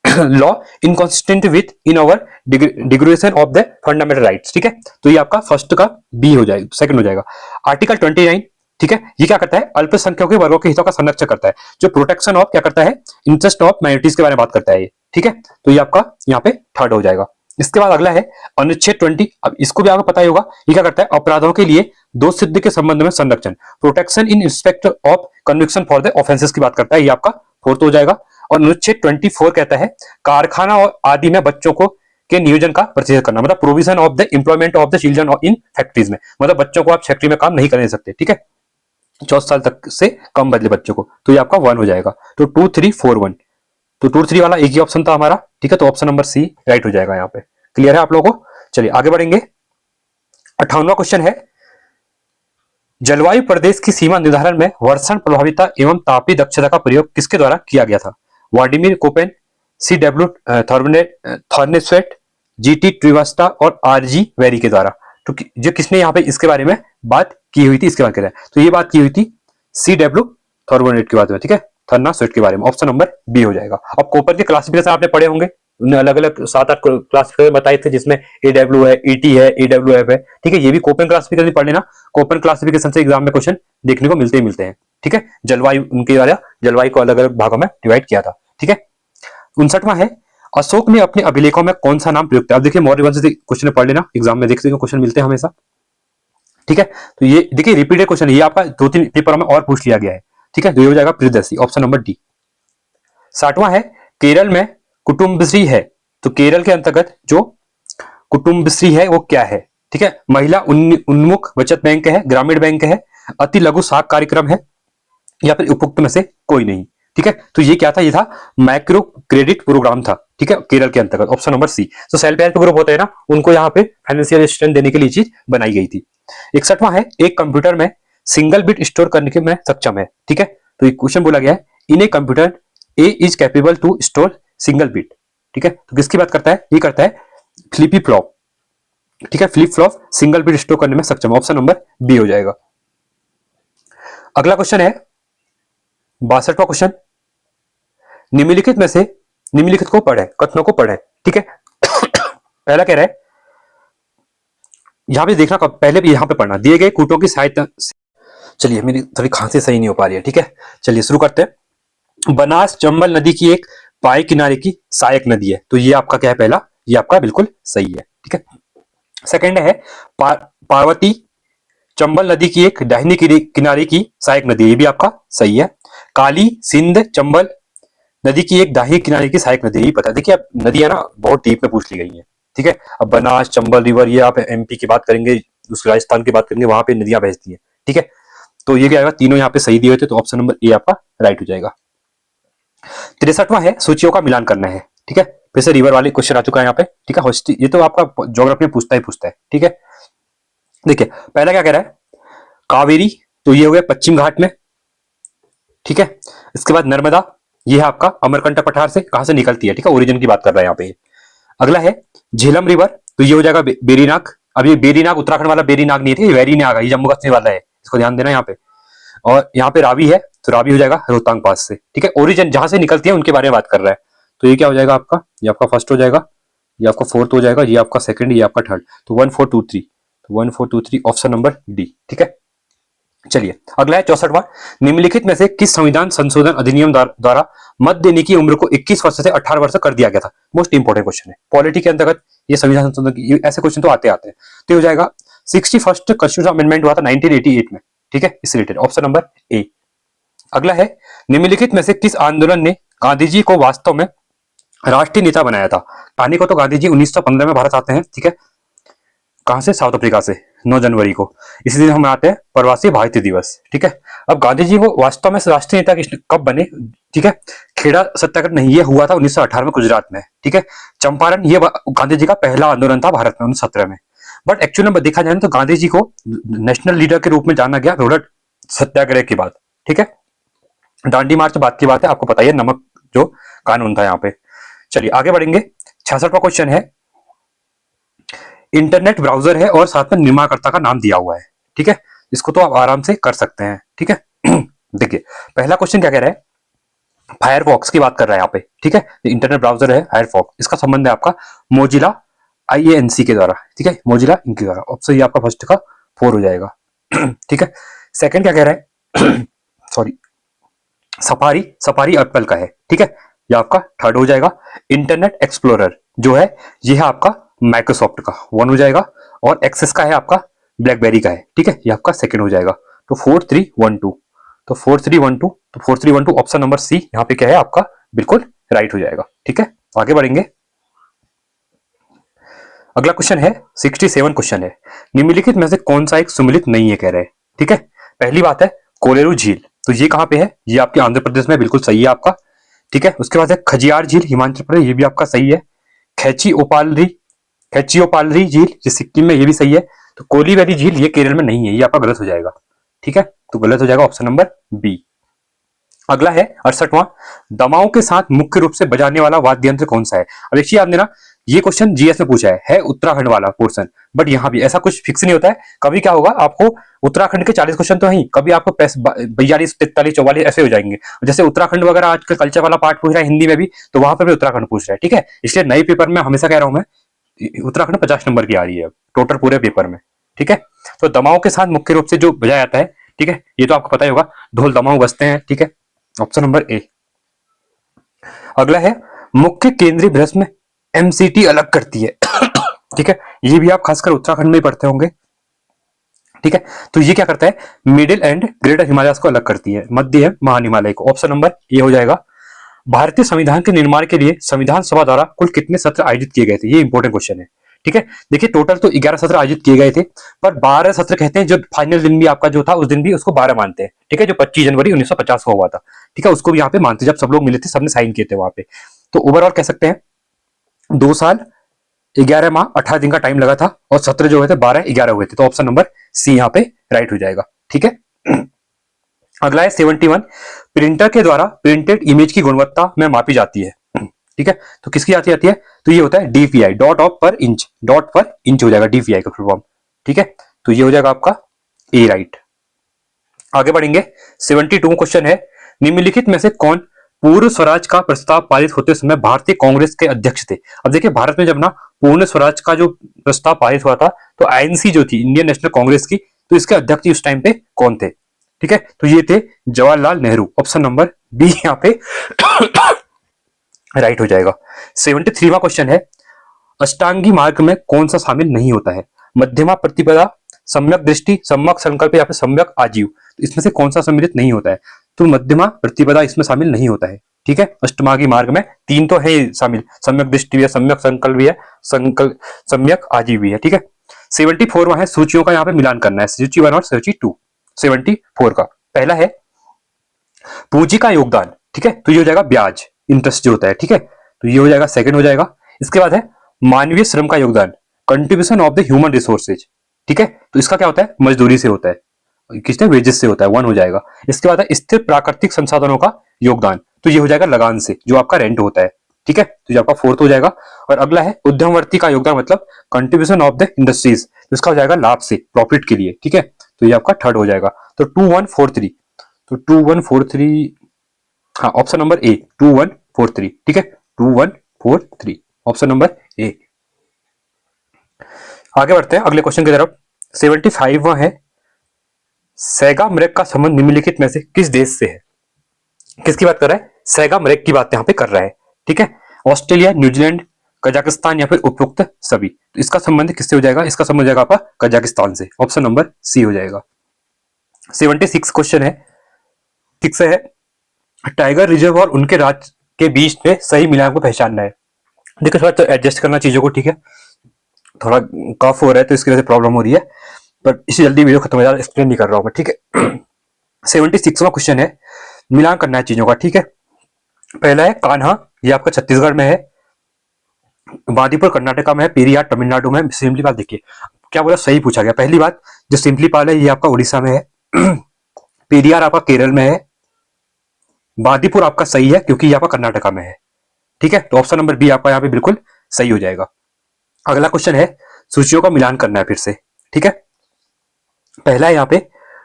law inconsistent with in our degradation of the fundamental rights. ठीक है, तो ये आपका फर्स्ट का बी हो जाएगा, सेकंड हो जाएगा। आर्टिकल 29, ठीक है, ये क्या करता है, अल्पसंख्यकों के वर्गों के हितों का संरक्षण करता है, जो प्रोटेक्शन ऑफ क्या करता है, इंटरेस्ट ऑफ माइनॉरिटीज के बारे में बात करता है ये। ठीक है, तो ये आपका यहाँ पे थर्ड हो जाएगा। इसके बाद अगला है अनुच्छेद 20, अब इसको भी आपको पता ही होगा, ये क्या करता है, अपराधों के लिए दोष सिद्ध के संबंध में संरक्षण, protection in respect of conviction for the offences की बात करता है, ये आपका फोर्थ हो जाएगा। और अनुच्छेद 24 कहता है कारखाना और आदि में बच्चों को के नियोजन का प्रतिषेध करना, मतलब provision of the employment of the children in factories में, मतलब बच्चों को आप फैक्ट्री में काम नहीं करने सकते। ठीक है, 14 साल तक से कम बदले बच्चों को, तो ये आपका 1 हो जाएगा। तो 2 3 4 1, तो 2 3 वाला एक ही ऑप्शन था हमारा। ठीक है, तो ऑप्शन नंबर सी राइट हो जाएगा यहाँ पे। क्लियर है आप लोगों को, चलिए आगे बढ़ेंगे। 58वां क्वेश्चन है, जलवायु प्रदेश की सीमा निर्धारण में वर्षण प्रभाविता एवं तापीय दक्षता का प्रयोग किसके द्वारा किया गया था। Vladimir Koeppen, CW Thornthwaite, GT Srivastava और RG वेरी के द्वारा। तो जो किसने यहाँ पे इसके बारे में बात की हुई थी, इसके बारे में, तो ये बात की हुई थी CW थॉर्नेस्वेट के बारे में। ठीक है, थॉर्नेस्वेट के बारे में, ऑप्शन नंबर बी हो जाएगा। अब कोपेन के क्लासिफिकेशन आपने पढ़े होंगे, उन्हें अलग अलग 7-8 क्लासिफिकेशन बताए थे, जिसमें AW है, ET है, AWF है। ठीक है, ये भी कोपेन क्लासिफिकेशन पढ़ लेना, कोपेन क्लासिफिकेशन से एग्जाम में क्वेश्चन देखने को मिलते ही मिलते हैं। ठीक है, जलवायु उनके द्वारा जलवायु को अलग अलग भागों में डिवाइड किया था। ठीक है, 59वां है, अशोक ने अपने अभिलेखों में कौन सा नाम प्रयुक्त है। अब देखिए मौर्य वंश से क्वेश्चन पढ़ लेना, एग्जाम में देखते क्वेश्चन मिलते हैं हमेशा। ठीक है, तो ये देखिए रिपीटेड क्वेश्चन, ये आपका 2-3 पेपरों में और पूछ लिया गया है। ठीक है, तो ये हो जाएगा प्रियदर्शी, ऑप्शन नंबर डी। 60वां है, केरल में कुटुंबश्री है, तो केरल के अंतर्गत जो कुटुंबश्री है वो क्या है। ठीक है, महिला उन्मुख बचत बैंक है, ग्रामीण बैंक है, अति लघु साख कार्यक्रम है, या फिर उपयुक्त में से कोई नहीं। ठीक है, तो ये क्या था, ये था माइक्रो क्रेडिट प्रोग्राम था। ठीक है, केरल के अंतर्गत, ऑप्शन नंबर सी। तो सेल्फ हेल्प ग्रुप होते हैं ना, उनको यहाँ पे फाइनेंशियल असिस्टेंस देने के लिए चीज बनाई गई थी। 61वां है, एक कंप्यूटर में सिंगल बिट स्टोर करने के में सक्षम है। ठीक है, तो ये क्वेश्चन बोला गया है, in a computer A is capable to store single bit. ठीक है, तो किसकी बात करता है, ये करता है फ्लिपी फ्लॉप। ठीक है, flip flop single bit store करने में सक्षम, ऑप्शन नंबर बी हो जाएगा। अगला क्वेश्चन है 62वां क्वेश्चन, निम्नलिखित में से निम्नलिखित को पढ़े, कथनों को पढ़े। ठीक है पहला कह रहा है, यहां पे देखना, पहले भी यहां पे पढ़ना, दिए गए कूटों की सहायता। चलिए मेरी थोड़ी खांसी सही नहीं हो पा रही है। ठीक है, चलिए शुरू करते हैं। बनास चंबल नदी की एक बाएं किनारे की सहायक नदी है, तो ये आपका क्या है, पहला, ये आपका बिल्कुल सही है। ठीक है, सेकंड है पार्वती चंबल नदी की एक दाहिनी किनारे की सहायक नदी है, ये भी आपका सही है। काली सिंध चंबल नदी की एक दाहिनी किनारे की सहायक नदी, यही पता। देखिए अब नदियां ना बहुत डीप में पूछ ली गई हैं। ठीक है, अब बनास चंबल रिवर, ये आप MP की बात करेंगे, दूसरे राजस्थान की बात करेंगे, वहां पे नदियां बहती हैं। ठीक है, तो ये क्या आएगा, तीनों यहाँ पे सही दिए हुए थे, तो ऑप्शन नंबर ए आपका राइट हो जाएगा। 63वां है, सूचियों का मिलान करना है। ठीक है, फिर से रिवर वाले क्वेश्चन आ चुका है यहाँ पे। ठीक है, ये तो आपका ज्योग्राफी में पूछता है। ठीक है, देखिए पहला क्या कह रहा है, कावेरी, तो ये हो गया पश्चिम घाट में। ठीक है, इसके बाद नर्मदा, ये है आपका अमरकंटक पठार से कहां से निकलती है, ठीक है, ओरिजिन की बात कर रहे हैं यहाँ पे। अगला है झेलम रिवर, तो ये हो जाएगा बेरीनाग। अब ये बेरीनाग उत्तराखंड वाला बेरीनाग नहीं है, ये वेरीनाग है, ये जम्मू कश्मीर वाला है, इसको ध्यान देना यहाँ पे। और यहाँ पे रावी है, तो रावी हो जाएगा रोहतांग पास से, ठीक है। ओरिजिन जहां से निकलती है उनके बारे में बात कर रहा है। तो ये क्या हो जाएगा आपका, ये आपका फर्स्ट हो जाएगा, ये आपका फोर्थ हो जाएगा, ये आपका सेकंड, ये आपका थर्ड। तो 1423, तो 1423 ऑप्शन नंबर डी, ठीक है। चलिए अगला है 64वां, निम्नलिखित में से किस संविधान संशोधन अधिनियम द्वारा मत देने की उम्र को 21 वर्ष से 18 वर्ष कर दिया गया था। मोस्ट इंपोर्टेंट क्वेश्चन है पॉलिटी के अंतर्गत, ये संविधान संशोधन की ऐसे क्वेश्चन तो आते आते हैं। तो हो जाएगा 61st कॉन्स्टिट्यूशन अमेंडमेंट हुआ था 1988 में, ठीक है, इस रिलेटेड ऑप्शन नंबर ए। अगला है निम्नलिखित में से किस आंदोलन ने गांधी जी को वास्तव में राष्ट्रीय नेता बनाया था। आने को तो गांधी जी 1915 में भारत आते हैं, ठीक है, कहां से, साउथ अफ्रीका से, 9 जनवरी को। इसी दिन हम आते हैं प्रवासी भारतीय दिवस, ठीक है। अब गांधी जी वो वास्तव में राष्ट्रीय नेता कब बने, ठीक है, खेड़ा सत्याग्रह नहीं, ये हुआ था 1918 में गुजरात में, ठीक है। चंपारण ये गांधी जी का पहला आंदोलन था भारत में 1917 में। बट एक्चुअली में देखा जाए तो गांधी जी को नेशनल लीडर के रूप में जाना गया रोलट सत्याग्रह के बाद, ठीक है। दांडी मार्च बात की बात है, आपको पता ही है, नमक जो कानून था यहाँ पे। चलिए आगे बढ़ेंगे। 66वां क्वेश्चन है, इंटरनेट ब्राउजर है और साथ में निर्माणकर्ता का नाम दिया हुआ है, ठीक है, इसको तो आप आराम से कर सकते हैं, ठीक है। देखिए पहला क्वेश्चन क्या कह रहा है, फायरफॉक्स की बात कर रहा है यहाँ पे, ठीक है। इंटरनेट ब्राउजर है फायरफॉक्स, इसका संबंध है आपका मोजिला IANC के द्वारा, ठीक है, मोजिला इनके द्वारा। ऑप्शन ये आपका फर्स्ट का 4 हो जाएगा, ठीक है। सेकंड क्या कह रहा है, सॉरी, सफारी एप्पल का है, ठीक है, ये आपका थर्ड हो जाएगा। इंटरनेट एक्सप्लोरर जो है ये है आपका माइक्रोसॉफ्ट का, 1 हो जाएगा। और एक्सेस का है आपका ब्लैकबेरी का है, ठीक है, ये आपका सेकंड हो जाएगा। तो 4312, तो 4312, तो 4312 ऑप्शन नंबर सी यहाँ पे क्या है आपका बिल्कुल राइट हो जाएगा, ठीक है। आगे बढ़ेंगे। अगला क्वेश्चन है 67 क्वेश्चन है, निम्नलिखित में से कौन सा एक सुमेलित नहीं है कह रहे हैं, ठीक है। पहली बात है कोलेरू झील, तो ये कहां पे है, ये आपके आंध्र प्रदेश में, बिल्कुल सही है आपका, ठीक है। उसके बाद है खजियार झील हिमाचल प्रदेश, ये भी आपका सही है। खेचियोपालरी झील ये सिक्किम में, ये भी सही है। तो कोली वैली झील ये केरल में नहीं है, ये आपका गलत हो जाएगा, ठीक है, तो गलत हो जाएगा ऑप्शन नंबर बी। अगला है 68वां, दमाओं के साथ मुख्य रूप से बजाने वाला वाद्य यंत्र कौन सा है। अब एक चीज याद देना, ये क्वेश्चन जीएस में पूछा है उत्तराखंड वाला पोर्शन, बट यहाँ भी ऐसा कुछ फिक्स नहीं होता है। कभी क्या होगा, आपको उत्तराखंड के 40 क्वेश्चन तो है, कभी आपको 42, 43, 44 ऐसे हो जाएंगे। जैसे उत्तराखंड वगैरह आजकल कल्चर वाला पार्ट पूछ रहा है हिंदी में भी, तो वहां पर भी उत्तराखंड पूछ रहा है, ठीक है। इसलिए नए पेपर में हमेशा कह रहा हूं मैं, उत्तराखंड 50 नंबर की आ रही है टोटल पूरे पेपर में, ठीक है। तो दमाओं के साथ मुख्य रूप से जो बजाया जाता है, ठीक है, ये तो आपको पता ही होगा, ढोल दमाऊ बजते हैं, ठीक है, ऑप्शन नंबर ए। अगला है मुख्य केंद्रीय ब्रश में MCT अलग करती है, ठीक है, ये भी आप खासकर उत्तराखंड में पढ़ते होंगे, ठीक है। तो ये क्या करता है, मिडिल एंड ग्रेटर हिमालय को अलग करती है, मध्य है महान हिमालय को। ऑप्शन नंबर ए हो जाएगा। भारतीय संविधान के निर्माण के लिए संविधान सभा द्वारा कुल कितने सत्र आयोजित किए गए थे, ये इंपॉर्टेंट क्वेश्चन है, ठीक है। देखिए टोटल तो 11 सत्र आयोजित किए गए थे, पर 12 सत्र कहते हैं, जो फाइनल दिन भी आपका जो था उस दिन भी उसको 12 मानते हैं, ठीक है, जो 25 जनवरी 1950 को हुआ था, ठीक है, उसको भी यहाँ पे मानते हैं, जब सब लोग मिले थे, सबने साइन किए थे वहां पे। तो ओवरऑल कह सकते हैं 2 साल 11 माह 18 दिन का टाइम लगा था, और सत्र जो हुए थे 12-11 हुए थे। तो ऑप्शन नंबर सी यहाँ पे राइट हो जाएगा, ठीक है। अगला है 71, प्रिंटर के द्वारा प्रिंटेड इमेज की गुणवत्ता में मापी जाती है, ठीक है, तो किसकी जाती है, तो ये होता है DPI, डॉट ऑफ पर इंच, डॉट पर इंच हो जाएगा DPI का फुल फॉर्म, ठीक है। तो ये हो जाएगा आपका ए राइट। आगे बढ़ेंगे। 72 क्वेश्चन है, निम्नलिखित में से कौन पूर्ण स्वराज का प्रस्ताव पारित होते समय भारतीय कांग्रेस के अध्यक्ष थे। अब देखिए भारत में जब ना पूर्ण स्वराज का जो प्रस्ताव पारित हुआ था, तो INC जो थी, इंडियन नेशनल कांग्रेस की, तो इसके अध्यक्ष उस टाइम पे कौन थे, ठीक है, तो ये थे Jawaharlal Nehru. Option number B यहाँ पे राइट हो जाएगा। 73वां क्वेश्चन है, अष्टांगी मार्ग में कौन सा शामिल नहीं होता है। मध्यमा प्रतिपदा, सम्यक दृष्टि, सम्यक संकल्प या फिर सम्यक आजीव, तो इसमें से कौन सा सम्मिलित नहीं होता है। तो मध्यमा प्रतिपदा इसमें शामिल नहीं होता है, ठीक है। अष्टमांगी मार्ग में 3 तो है शामिल, सम्यक दृष्टि भी है, सम्यक संकल्प भी है, सम्यक आजीव भी है, ठीक है। 74वां है, सूचियों का यहाँ पे मिलान करना है, सूची 1 और सूची 2। 74 का पहला है पूंजी का योगदान, ठीक है, तो ये हो जाएगा ब्याज, इंटरेस्ट जो होता है, ठीक है, तो ये हो जाएगा सेकंड हो जाएगा। इसके बाद है मानवीय श्रम का योगदान, contribution of the human resources, ठीक है, तो इसका क्या होता है, मजदूरी से होता है, किसने, वेजेस से होता है, 1 हो जाएगा। इसके बाद है स्थिर प्राकृतिक संसाधनों का योगदान, तो ये हो जाएगा लगान से, जो आपका रेंट होता है, ठीक है। तो ये आपका फोर्थ हो जाएगा। और अगला है उद्यमवर्ती का योगदान, मतलब कंट्रीब्यूशन ऑफ द इंडस्ट्रीज, तो इसका हो जाएगा लाभ से, प्रॉफिट के लिए, ठीक है। तो ये आपका थर्ड हो जाएगा। तो 2143, तो 2143, हाँ ऑप्शन नंबर ए 2143, ठीक है 2143 ऑप्शन नंबर ए। आगे बढ़ते हैं अगले क्वेश्चन की तरफ। 75वां है, सैगा मृग का संबंध निम्नलिखित में से किस देश से है? किसकी बात कर रहा है? सैगा मृग की बात यहाँ पे कर रहा है, ठीक है। ऑस्ट्रेलिया, न्यूजीलैंड, कजाकिस्तान या फिर उपयुक्त सभी। तो इसका संबंध किससे हो जाएगा? इसका संबंध हो जाएगा आपका कजाकिस्तान से, ऑप्शन नंबर सी हो जाएगा। 76 क्वेश्चन है, ठीक से है, टाइगर रिजर्व और उनके राज्य के बीच में सही मिलान को पहचानना है। देखो थोड़ा तो एडजस्ट करना चीजों को, ठीक है। थोड़ा कफ हो रहा है तो इसकी वजह से प्रॉब्लम हो रही है, पर इसी जल्दी वीडियो खत्म हो जाए, एक्सप्लेन नहीं कर रहा हूं मैं, ठीक है। 76वां क्वेश्चन है, मिलान करना है चीजों का, ठीक है। पहला है कान्हा, ये आपका छत्तीसगढ़ में है, बांदीपुर कर्नाटका में है, पेरियार तमिलनाडु में है, सिमलीपाल देखिए क्या बोला, सही पूछा गया। पहली बात, जो सिमलीपाल है ये आपका उड़ीसा में है, पेरियार आपका केरल में है, बांदीपुर आपका सही है क्योंकि ये आपका कर्नाटका में है, ठीक है। तो ऑप्शन नंबर बी आपका यहाँ पे बिल्कुल सही हो जाएगा। अगला क्वेश्चन है, सूचियों का मिलान करना है फिर से, ठीक है। पहला है यहाँ पे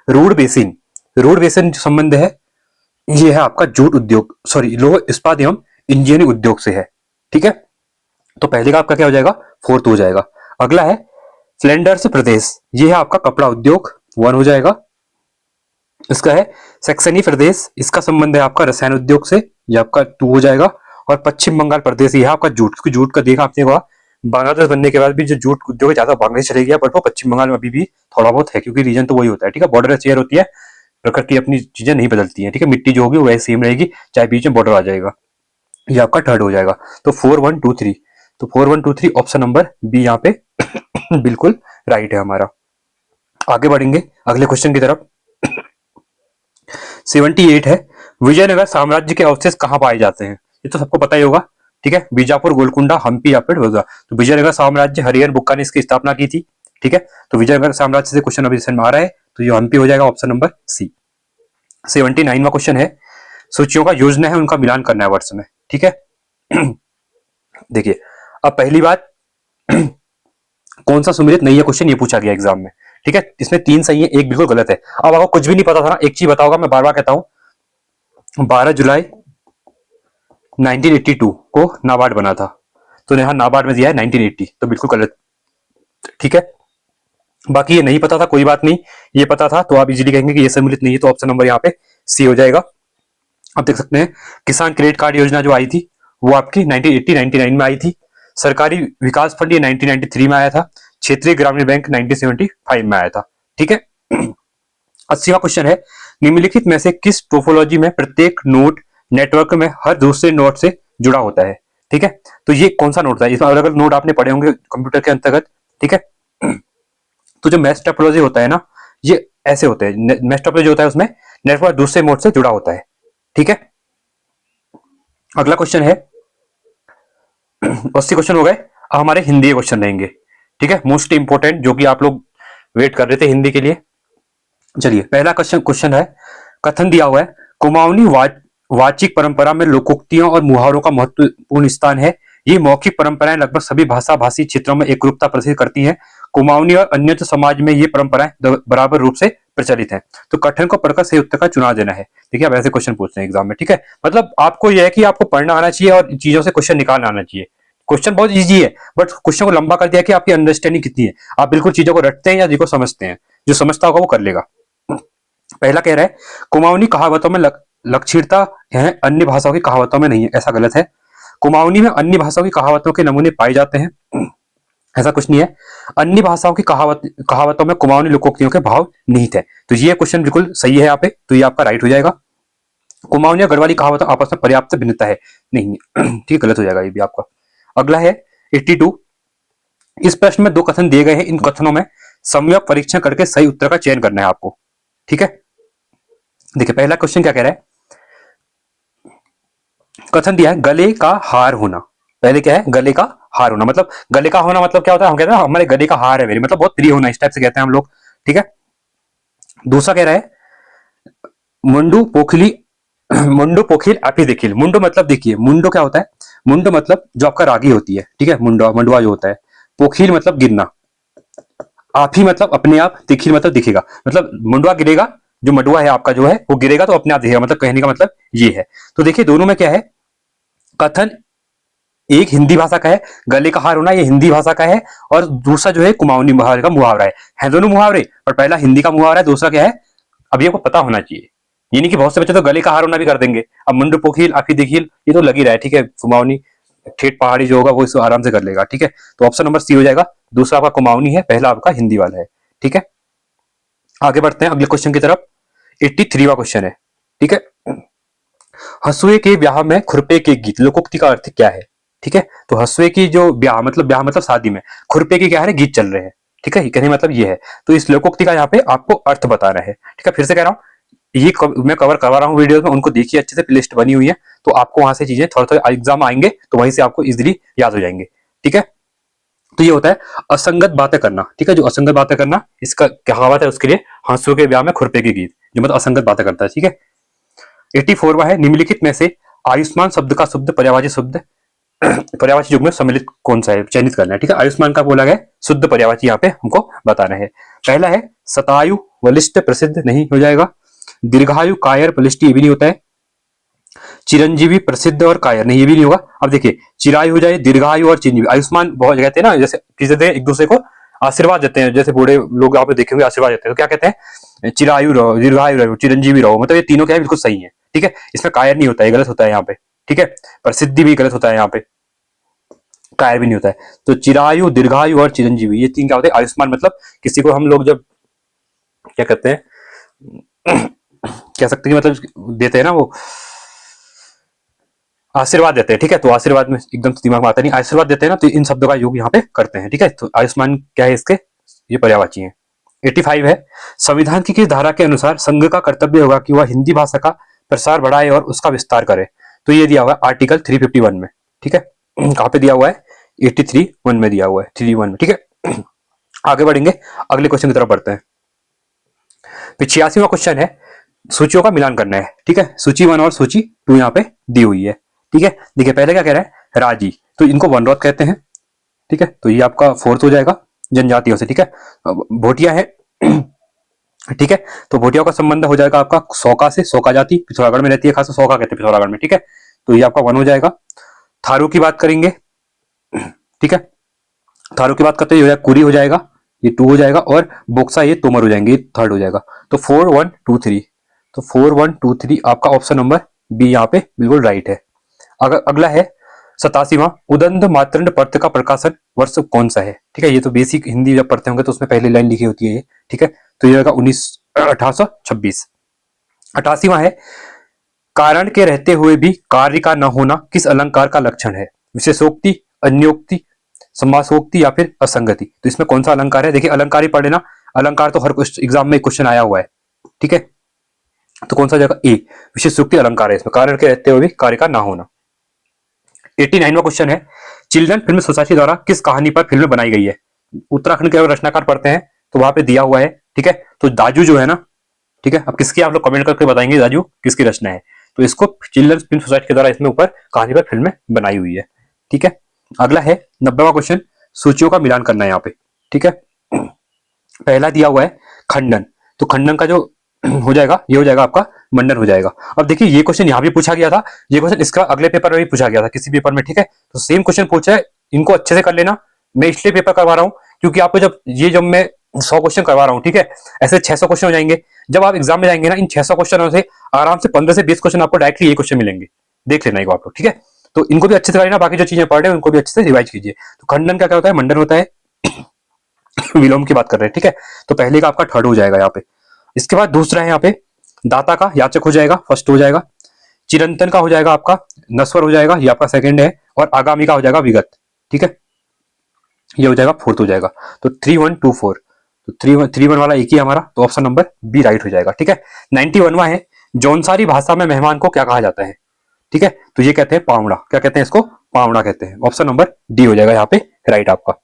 रूड बेसिन, रूड बेसिन जो संबंध है ये है आपका जूट उद्योग, सॉरी लोह इस्पात एवं इंजीनियरिंग उद्योग से है, ठीक है। तो पहले का आपका क्या हो जाएगा? फोर्थ हो जाएगा। अगला है फ्लैंडर्स प्रदेश, ये है आपका कपड़ा उद्योग, वन हो जाएगा। इसका है सैक्सनी प्रदेश, इसका संबंध है आपका रसायन उद्योग से, ये आपका टू हो जाएगा। और पश्चिम बंगाल प्रदेश, ये है आपका जूट, क्योंकि जूट का देखा आपने होगा बांग्लादेश बनने के बाद भी जो जूट उद्योग है ज्यादा बांग्लादेश चले गया, बट वो पश्चिम बंगाल में अभी भी थोड़ा बहुत है, क्योंकि रीजन तो वही होता है, ठीक है। बॉर्डर चेयर होती है, प्रकृति अपनी चीजें नहीं बदलती है, ठीक है। मिट्टी जो होगी वो वैसे सेम रहेगी, चाहे बीच में बॉर्डर आ जाएगा। ये आपका थर्ड हो जाएगा। तो 4123, तो 4123 ऑप्शन नंबर बी यहाँ पे बिल्कुल राइट है हमारा। आगे बढ़ेंगे अगले क्वेश्चन की तरफ। 78 है, विजयनगर साम्राज्य के अवशेष कहाँ पाए जाते हैं? ये तो सबको पता ही होगा, ठीक है। बीजापुर, गोलकुंडा, हम्पी या फिर वगैरह। तो विजयनगर साम्राज्य हरिहर बुक्का ने इसकी स्थापना की थी, ठीक है। तो विजयनगर साम्राज्य से क्वेश्चन अभी में आ रहा है, तो ये हम्पी हो जाएगा, ऑप्शन नंबर सी। 79वां क्वेश्चन है, सूचियों का योजना है उनका मिलान करना है वर्ष में, ठीक है। देखिए अब पहली बात, कौन सा सुमेलित नहीं है क्वेश्चन, ये पूछा गया एग्जाम में, ठीक है। इसमें 3 सही है, एक बिल्कुल गलत है। अब आपको कुछ भी नहीं पता था ना, एक चीज बताऊंगा, मैं बार बार कहता हूं, 12 जुलाई 1982 को नाबार्ड बना था, तो यहाँ नाबार्ड में दिया है 1980, तो बिल्कुल गलत, ठीक है। बाकी ये नहीं पता था कोई बात नहीं, ये पता था तो आप इजीली कहेंगे कि ये सम्मिलित नहीं है, तो ऑप्शन नंबर यहाँ पे सी हो जाएगा। आप देख सकते हैं किसान क्रेडिट कार्ड योजना जो आई थी वो आपकी 1980-99 में आई थी। सरकारी विकास फंड ये 1993 में आया था। क्षेत्रीय ग्रामीण बैंक 1975 में आया था, ठीक है। 80वां क्वेश्चन है, निम्नलिखित में से किस टोपोलॉजी में प्रत्येक नोड नेटवर्क में हर दूसरे नोड से जुड़ा होता है? ठीक है, तो ये कौन सा नोड था? इसमें अलग अलग नोड आपने पढ़े होंगे कंप्यूटर के अंतर्गत, ठीक है। तो जो मैश टोपोलॉजी होता है ना, ये ऐसे होते हैं, मैश टोपोलॉजी होता है उसमें नेटवर्क दूसरे नोड से जुड़ा होता है, ठीक है। अगला क्वेश्चन है 80 क्वेश्चन हो गए। अब हमारे हिंदी के क्वेश्चन रहेंगे, ठीक है, मोस्ट इंपोर्टेंट, जो कि आप लोग वेट कर रहे थे हिंदी के लिए। चलिए पहला क्वेश्चन है, कथन दिया हुआ है, कुमाऊनी वाचिक परंपरा में लोकोक्तियों और मुहावरों का महत्वपूर्ण स्थान है। ये मौखिक परंपराएं लगभग सभी भाषा भाषी क्षेत्रों में एकरूपता प्रदर्शित करती हैं। कुमाऊनी और अन्य समाज में ये परंपराएं बराबर रूप से प्रचलित हैं। तो कथन को पढ़कर सही उत्तर का चुनाव देना है। देखिए आप ऐसे क्वेश्चन पूछते हैं एग्जाम में, ठीक है। मतलब आपको यह है कि आपको पढ़ना आना चाहिए और चीजों से क्वेश्चन निकालना आना चाहिए। क्वेश्चन बहुत इजी है, बट क्वेश्चन को लंबा कर दिया कि आपकी अंडरस्टैंडिंग कितनी है, आप बिल्कुल चीजों को रटते हैं या जिसको समझते हैं। जो समझता होगा वो कर लेगा। पहला कह रहा है, कुमाऊनी कहावतों में लक्षणता है, अन्य भाषाओं की कहावतों में नहीं है। ऐसा गलत है। कुमाऊनी में अन्य भाषाओं की कहावतों के नमूने पाए जाते हैं, ऐसा कुछ नहीं है। अन्य भाषाओं की कहावतों में कुमाऊनी लोकोक्तियों के भाव निहित है। तो ये क्वेश्चन बिल्कुल सही है यहाँ पे, तो ये आपका राइट हो जाएगा। कुमाऊनी और गढ़वाली कहावतों आपस में पर्याप्त भिन्नता है, नहीं ठीक है, गलत हो जाएगा ये भी आपका। अगला है 82, इस प्रश्न में 2 कथन दिए गए हैं, इन कथनों में सम्यक परीक्षण करके सही उत्तर का चयन करना है आपको, ठीक है। देखिए पहला क्वेश्चन क्या कह रहा है, कथन दिया है गले का हार होना। पहले क्या है, गले का हार होना, मतलब गले का होना मतलब क्या होता है, हम कहते हैं हमारे गले का हार है मेरे, मतलब बहुत प्रिय होना, इस टाइप से कहते हैं हम लोग, ठीक है। दूसरा कह रहा है मुंडू पोखली मुंडो पोखिल आपी देखिल। मुंडो मतलब देखिए, मुंडो क्या होता है, मुंडो मतलब जो आपका रागी होती है, ठीक है, मुंडो मंडुआ जो होता है। पोखिल मतलब गिरना, आप ही मतलब अपने आप, तिखिल मतलब दिखेगा, मतलब मंडुआ गिरेगा, जो मंडुआ है आपका जो है वो गिरेगा तो अपने आप दिखेगा, मतलब कहने का मतलब ये है। तो देखिए दोनों में क्या है, कथन एक हिंदी भाषा का है, गले का हार होना ये हिंदी भाषा का है, और दूसरा जो है कुमाऊनी मुहावरे का मुहावरा है दोनों मुहावरे, और पहला हिंदी का मुहावरा है, दूसरा क्या है, अभी आपको पता होना चाहिए। ये नहीं कि बहुत से बच्चे तो गले का हार होना भी कर देंगे। अब मुंड पोखिल आफी देखिल ये तो लग ही रहा है, ठीक है, कुमाऊनी ठेठ पहाड़ी जो होगा वो इसको आराम से कर लेगा, ठीक है। तो ऑप्शन नंबर सी हो जाएगा, दूसरा आपका कुमाऊनी है, पहला आपका हिंदी वाला है, ठीक है। आगे बढ़ते हैं अगले क्वेश्चन की तरफ। 83वां क्वेश्चन है, ठीक है। हंसुए के ब्याह में खुरपे के गीत, लोकोक्ति का अर्थ क्या है, ठीक है। तो हंसुए की जो ब्याह मतलब शादी में, खुरपे के क्या है, गीत चल रहे हैं, ठीक है, कहने मतलब ये है। तो इस लोकोक्ति का यहाँ पे आपको अर्थ बताना है, ठीक है। फिर से कह रहा हूँ, मैं कवर करवा रहा हूँ वीडियोस में, उनको देखिए अच्छे से, प्लेलिस्ट बनी हुई है, तो आपको वहां से चीजें थोड़ा थोड़ा एग्जाम आएंगे तो वहीं से आपको इजिली याद हो जाएंगे, ठीक है। तो ये होता है असंगत बातें करना, ठीक है, जो असंगत बातें करना इसका कहावत है, उसके लिए हंसुए के ब्याह में खुरपे के गीत, जो मतलब असंगत बातें करता है, ठीक है। 84वां है, निम्नलिखित में से आयुष्मान शब्द का शुद्ध पर्यायवाची शब्द पर्यायवाची युग में सम्मिलित कौन सा है, चयनित करना है, ठीक है। आयुष्मान का बोला गया शुद्ध पर्यायवाची यहाँ पे हमको बताना है। पहला है शतायु बलिष्ठ प्रसिद्ध, नहीं हो जाएगा। दीर्घायु कायर बलिष्ठ, ये भी नहीं होता है। चिरंजीवी प्रसिद्ध और कायर, नहीं ये भी नहीं होगा। अब देखिए चिरायु हो जाए, दीर्घायु और चिरंजीवी। आयुष्मान बहुत कहते हैं ना, जैसे किसी एक दूसरे को आशीर्वाद देते हैं, जैसे बूढ़े लोग आप देखे हुए आशीर्वाद देते हैं, तो क्या कहते हैं, चिरायु रहो, दीर्घायु रहो, चिरंजीवी रहो, मतलब ये तीनों क्या है, बिल्कुल सही है, ठीक है। इसमें कायर नहीं होता है, गलत होता है यहाँ पे, ठीक है। प्रसिद्धि भी गलत होता है यहाँ पे, कायर भी नहीं होता है। तो चिरायु, दीर्घायु और चिरंजीवी, ये तीन क्या होते हैं, आयुष्मान मतलब किसी को हम लोग जब क्या कहते हैं, कह सकते हैं मतलब देते हैं ना वो, आशीर्वाद देते हैं, ठीक है। तो आशीर्वाद में एकदम दिमाग में आता नहीं, आशीर्वाद देते हैं ना, तो इन शब्दों का योग यहाँ पे करते हैं, ठीक है। तो आयुष्मान क्या है इसके, ये पर्यायवाची है। 85 है, संविधान की किस धारा के अनुसार संघ का कर्तव्य होगा कि वह हिंदी भाषा का प्रसार बढ़ाए और उसका विस्तार करे। तो ये दिया हुआ है आर्टिकल 351 में, ठीक है। कहाँ पे दिया हुआ है, 83(1) में दिया हुआ है, 3(1) में, ठीक है। आगे बढ़ेंगे, अगले क्वेश्चन की तरफ बढ़ते हैं। 85वां क्वेश्चन है, सूचियों का मिलान करना है, ठीक है। सूची 1 और सूची 2 यहाँ पे दी हुई है, ठीक है। देखिए पहले क्या कह रहा है, राजी, तो इनको वनरौत कहते हैं, ठीक है। तो ये आपका फोर्थ हो जाएगा, जनजातियों से, ठीक है। भोटिया है, ठीक है। तो भोटिया का संबंध हो जाएगा आपका सौका से, सौका जाति पिथौरागढ़ में रहती है, खास सौका कहते हैं पिथौरागढ़ में, ठीक है। तो ये आपका 1 हो जाएगा। थारू की बात करेंगे, ठीक है। थारू की बात करते हो जाएगा, कुरी हो जाएगा, ये 2 हो जाएगा, और बोक्सा ये तोमर हो जाएंगे, ये 3rd हो जाएगा। तो 4 1 2 3, तो 4 1 2 3 आपका ऑप्शन नंबर बी यहाँ पे बिल्कुल राइट है। अगला है 87वां, उदंड मातृंड पर्त का प्रकाशन वर्ष कौन सा है, ठीक है। ये तो बेसिक हिंदी जब पढ़ते होंगे तो उसमें पहली लाइन लिखी होती है ये, ठीक है। तो ये 1826। 88वां है, कारण के रहते हुए भी कार्य का न होना किस अलंकार का लक्षण है, विशेषोक्ति, अन्योक्ति, समासोक्ति या फिर असंगति। तो इसमें कौन सा अलंकार है, देखिए अलंकार ही पढ़ लेना, अलंकार तो हर एग्जाम में क्वेश्चन आया हुआ है, ठीक है। तो कौन सा जगह, ए, विशेषोक्ति अलंकार है इसमें, कारण के रहते हुए भी कार्य का ना होना। 89वां क्वेश्चन है, चिल्ड्रन फिल्म सोसाइटी द्वारा किस कहानी पर फिल्म बनाई गई है। उत्तराखंड के रचनाकार पढ़ते हैं तो वहां पे दिया हुआ है, ठीक है। तो दाजू जो है ना, ठीक है, अब किसकी आप लोग कमेंट करके बताएंगे दाजू किसकी रचना है। तो इसको चिल्ड्रन फिल्म सोसाइटी के द्वारा इसमें ऊपर कहानी पर फिल्म बनाई हुई है, ठीक है। अगला है 90वां क्वेश्चन, सूचियों का मिलान करना है यहाँ पे, ठीक है। पहला दिया हुआ है खंडन, तो खंडन का जो हो जाएगा, ये हो जाएगा आपका मंडन हो जाएगा। अब देखिए ये क्वेश्चन यहाँ भी पूछा गया था, ये क्वेश्चन इसका अगले पेपर में भी पूछा गया था किसी पेपर में, ठीक है। तो सेम क्वेश्चन पूछा है, इनको अच्छे से कर लेना। मैं इसलिए पेपर करवा रहा हूँ क्योंकि आपको जब मैं 100 क्वेश्चन करवा रहा हूँ, ठीक है, ऐसे 600 क्वेश्चन हो जाएंगे। जब आप एग्जाम में जाएंगे ना, इन 600 क्वेश्चनों से आराम से 15 से 20 क्वेश्चन आपको डायरेक्टली ये क्वेश्चन मिलेंगे, देख लेना एक आप लोग, ठीक है। तो इनको भी अच्छे से कर लेना, बाकी जो चीजें पढ़ रहे हैं उनको भी अच्छे से रिवाइज कीजिए। तो खंडन का क्या होता है, मंडन होता है, विलोम की बात कर रहे हैं, ठीक है। तो पहले का आपका 3rd हो जाएगा यहाँ पे। इसके बाद दूसरा है यहाँ पे दाता का याचक हो जाएगा, 1st हो जाएगा। चिरंतन का हो जाएगा आपका नस्वर हो जाएगा, ये आपका 2nd है। और आगामी का हो जाएगा विगत, ठीक है, ये हो जाएगा 4th हो जाएगा। तो 3 1 2 4, तो 3 1 वाला एक ही हमारा, तो ऑप्शन नंबर बी राइट हो जाएगा, ठीक है। 91वां है, जौनसारी भाषा में मेहमान को क्या कहा जाता है, ठीक है। तो ये कहते हैं पावड़ा, क्या कहते हैं इसको, पावड़ा कहते हैं। ऑप्शन नंबर डी हो जाएगा यहाँ पे राइट आपका।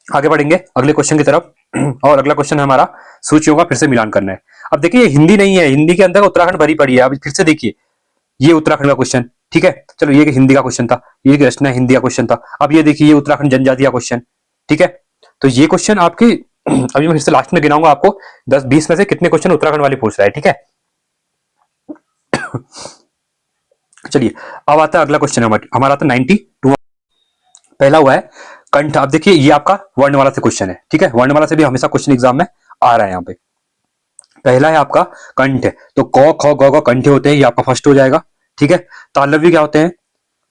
आगे बढ़ेंगे अगले क्वेश्चन की तरफ और अगला क्वेश्चन है हमारा, सूचियों का फिर से मिलान करना है। अब देखिए ये हिंदी नहीं है, हिंदी के अंदर उत्तराखंड भरी पड़ी है। अब फिर से देखिए ये उत्तराखंड का क्वेश्चन, ठीक है, चलो ये हिंदी का क्वेश्चन था, ये रचना हिंदी का क्वेश्चन था। अब ये देखिए ये उत्तराखंड जनजाति का क्वेश्चन, ठीक है। तो ये क्वेश्चन आपके अभी मैं फिर से लास्ट में गिनाऊंगा आपको 10-20 में से कितने क्वेश्चन उत्तराखंड वाले पूछ रहा है, ठीक है। चलिए अब आता है अगला क्वेश्चन हमारा आता है 92। पहला हुआ है कंठ। अब देखिए ये आपका वर्णमाला से क्वेश्चन है, ठीक है, वर्णमाला से भी हमेशा क्वेश्चन एग्जाम में आ रहा है। यहाँ पे पहला है आपका कंठ, तो क ख ग घ कंठे होते हैं, ये आपका फर्स्ट हो जाएगा, ठीक है। तालव्य क्या होते हैं,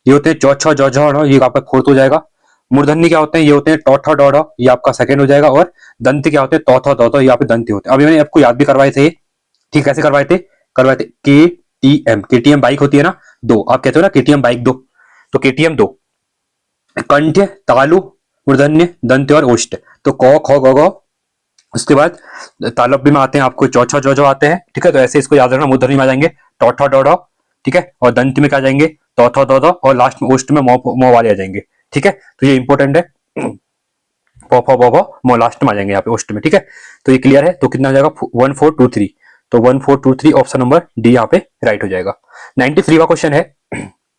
ये होते हैं चौ छ जौ झ ण, ये आपका फोर्थ हो जाएगा। मूर्धन्य क्या होते हैं, ये होते हैं टौ ठ डौ ढ, ये आपका सेकंड हो जाएगा। और दंत क्या होते हैं, तौ थ दौ थ, ये आपके दंत होते हैं। अभी मैंने आपको याद भी करवाए थे, ठीक, कैसे करवाए थे KTM, KTM बाइक होती है ना, दो, आप कहते हो ना KTM बाइक दो, तो KTM दो, कंठ, तालु, मूर्धन्य, दंत और ओष्ठ। तो क ख ग घ, उसके बाद तालव्य में आते हैं आपको चौ छ जौ झ आते हैं, ठीक है। तो ऐसे इसको याद रखना, मूर्धन्य में आ जाएंगे टौ ठ डौ ढ, ठीक है, और दंत में क्या आ जाएंगे तौ थ दौ ध, और लास्ट में ओष्ठ में मौ वाले आ जाएंगे, ठीक है। तो ये इंपॉर्टेंट है, प फ ब भ मौ लास्ट में आ जाएंगे यहाँ पे ओष्ठ में, ठीक है। तो ये क्लियर है, तो कितना हो जाएगा 1423, तो 1423 ऑप्शन नंबर डी यहाँ पे राइट हो जाएगा। 93 का क्वेश्चन है,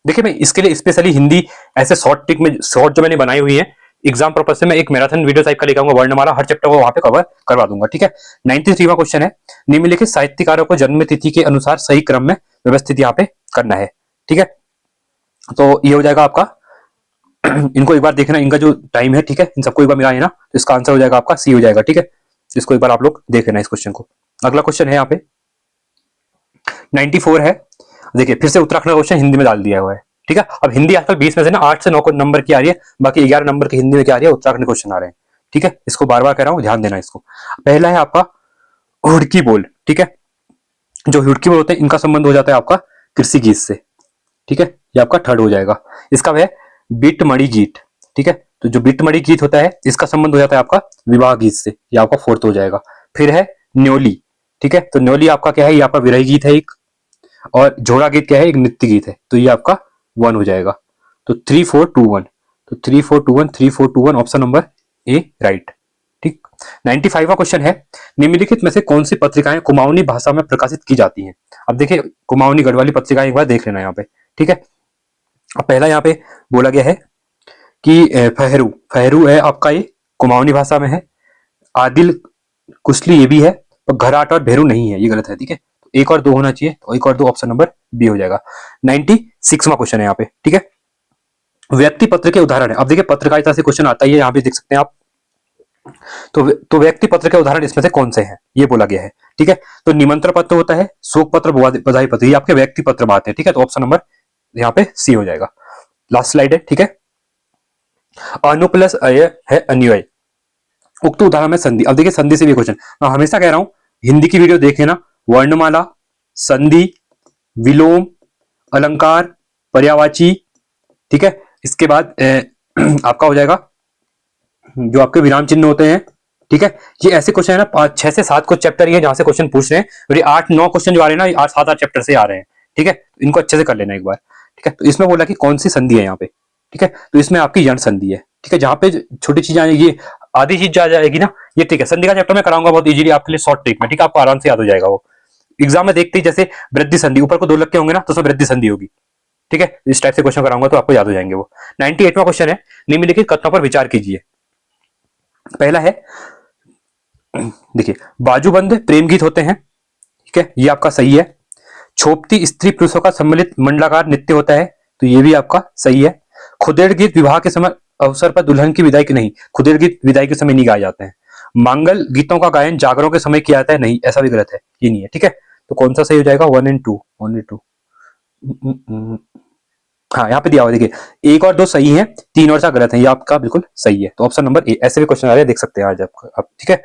देखिए मैं इसके लिए स्पेशली हिंदी ऐसे शॉर्ट ट्रिक में शॉर्ट जो मैंने बनाई हुई है एग्जाम पर्पज से, मैं एक मैराथन वीडियो टाइप का लेकर आऊंगा, वर्णमाला हर चैप्टर को वहां पे कवर करवा दूंगा, ठीक है। 93 का क्वेश्चन है, निम्नलिखित साहित्यकारों को जन्म तिथि के अनुसार सही क्रम में व्यवस्थित यहाँ पे करना है, ठीक है। तो ये हो जाएगा आपका इनको एक बार देखना, इनका जो टाइम है, ठीक है, इन सबको एक बार मिलाए ना, तो इसका आंसर हो जाएगा आपका सी हो जाएगा, ठीक है। इसको एक बार आप लोग देख लेना इस क्वेश्चन को। अगला क्वेश्चन है यहाँ पे 94 है, देखिए फिर से उत्तराखंड क्वेश्चन हिंदी में डाल दिया हुआ है, ठीक है। अब हिंदी आजकल 20 में से ना 8 से 9 नंबर की आ रही है, बाकी 11 नंबर की हिंदी में क्या आ रही है, उत्तराखंड क्वेश्चन आ रहे हैं, ठीक है। इसको बार बार कह रहा हूँ, ध्यान देना इसको। पहला है आपका हुड़की बोल, ठीक है। जो हुड़की बोल होते हैं इनका संबंध हो जाता है आपका कृषि गीत से, ठीक है, ये आपका थर्ड हो जाएगा। इसका है बिटमणि गीत, ठीक है। तो जो बिटमणि गीत होता है इसका संबंध हो जाता है आपका विवाह गीत से, ये आपका फोर्थ हो जाएगा। फिर है न्योली, ठीक है, तो न्योली आपका क्या है, ये आपका विरही गीत है एक, और झोड़ा गीत क्या है, एक नृत्य गीत है, तो ये आपका 1 हो जाएगा। तो 3421, तो 3421 ऑप्शन नंबर ए राइट, ठीक। 95 का क्वेश्चन है, निम्नलिखित में से कौन सी पत्रिकाएं कुमाऊनी भाषा में प्रकाशित की जाती हैं। अब देखिए कुमाऊनी गढ़वाली पत्रिकाएं एक बार देख लेना यहाँ पे, ठीक है। अब पहला यहाँ पे बोला गया है कि फहरू, फहरू है आपका, ये कुमाऊनी भाषा में है। आदिल कुशली ये भी है, पर घराट और भेरू नहीं है, ये गलत है, ठीक है। तो एक और दो होना चाहिए, तो एक और दो ऑप्शन नंबर बी हो जाएगा। 96वां क्वेश्चन है यहाँ पे, ठीक है। व्यक्ति पत्र के उदाहरण है, अब देखिए पत्रकारिता से क्वेश्चन आता ही है, यहाँ पे देख सकते हैं आप। तो व्यक्ति पत्र के उदाहरण इसमें से कौन से हैं, ये बोला गया है, ठीक है। तो निमंत्रण पत्र होता है, शोक पत्र, बधाई पत्र, ये आपके व्यक्ति पत्र में आते हैं, ठीक है। तो ऑप्शन नंबर यहाँ पे सी हो जाएगा। लास्ट स्लाइड है, ठीक है। अनु प्लस अय है अन्वय, उक्त उदाहरण में संधि। अब देखिए संधि से भी क्वेश्चन, मैं हमेशा कह रहा हूं हिंदी की वीडियो देखे ना, वर्णमाला, संधि, विलोम, अलंकार, पर्यायवाची, ठीक है। इसके बाद आपका हो जाएगा जो आपके विराम चिन्ह होते हैं, ठीक है। ये ऐसे क्वेश्चन है ना 6 से 7 कुछ चैप्टर ही है जहां से क्वेश्चन पूछ रहे हैं, और ये 8-9 क्वेश्चन जो आ रहे हैं ना 8-7 चैप्टर से आ रहे हैं, ठीक है। इनको अच्छे से कर लेना एक बार, ठीक है। तो इसमें बोला कि कौन सी संधि है यहाँ पे, ठीक है। तो इसमें आपकी यण संधि है, ठीक है। जहां पे छोटी चीज आ जाएगी, आधी चीज आ जाएगी ना, ये ठीक है। संधि का चैप्टर मैं कराऊंगा बहुत इजीली आपके लिए शॉर्ट ट्रिक में, ठीक है, आपको आराम से याद हो जाएगा वो। एग्जाम में देखते ही जैसे वृद्धि संधि ऊपर को 2 लग के होंगे ना, तो उसमें वृद्धि संधि होगी, ठीक है। इस टाइप से क्वेश्चन कराऊंगा तो आपको याद हो जाएंगे वो। 98वां क्वेश्चन है, निम्नलिखित कथनों पर विचार कीजिए। पहला है देखिए बाजूबंद प्रेम गीत होते हैं, ठीक है, ये आपका सही है। छोपती स्त्री पुरुषों का सम्मिलित मंडलाकार नृत्य होता है, तो ये भी आपका सही है। खुदेड़ गीत विवाह के समय अवसर पर दुल्हन की विदाई की नहीं, खुदेड़ गीत विदाई के समय नहीं गाए जाते हैं। मांगल गीतों का गायन जागरों के समय किया जाता है, नहीं, ऐसा भी गलत है, ये नहीं है, ठीक है। तो कौन सा सही हो जाएगा, 1 and 2, ओनली 2। हाँ यहाँ पे दिया हुआ देखिए 1 और 2 सही है, 3 और 4 गलत है, ये आपका बिल्कुल सही है। तो ऑप्शन नंबर ए, ऐसे भी क्वेश्चन आ रहे हैं, देख सकते हैं आज आप, ठीक है।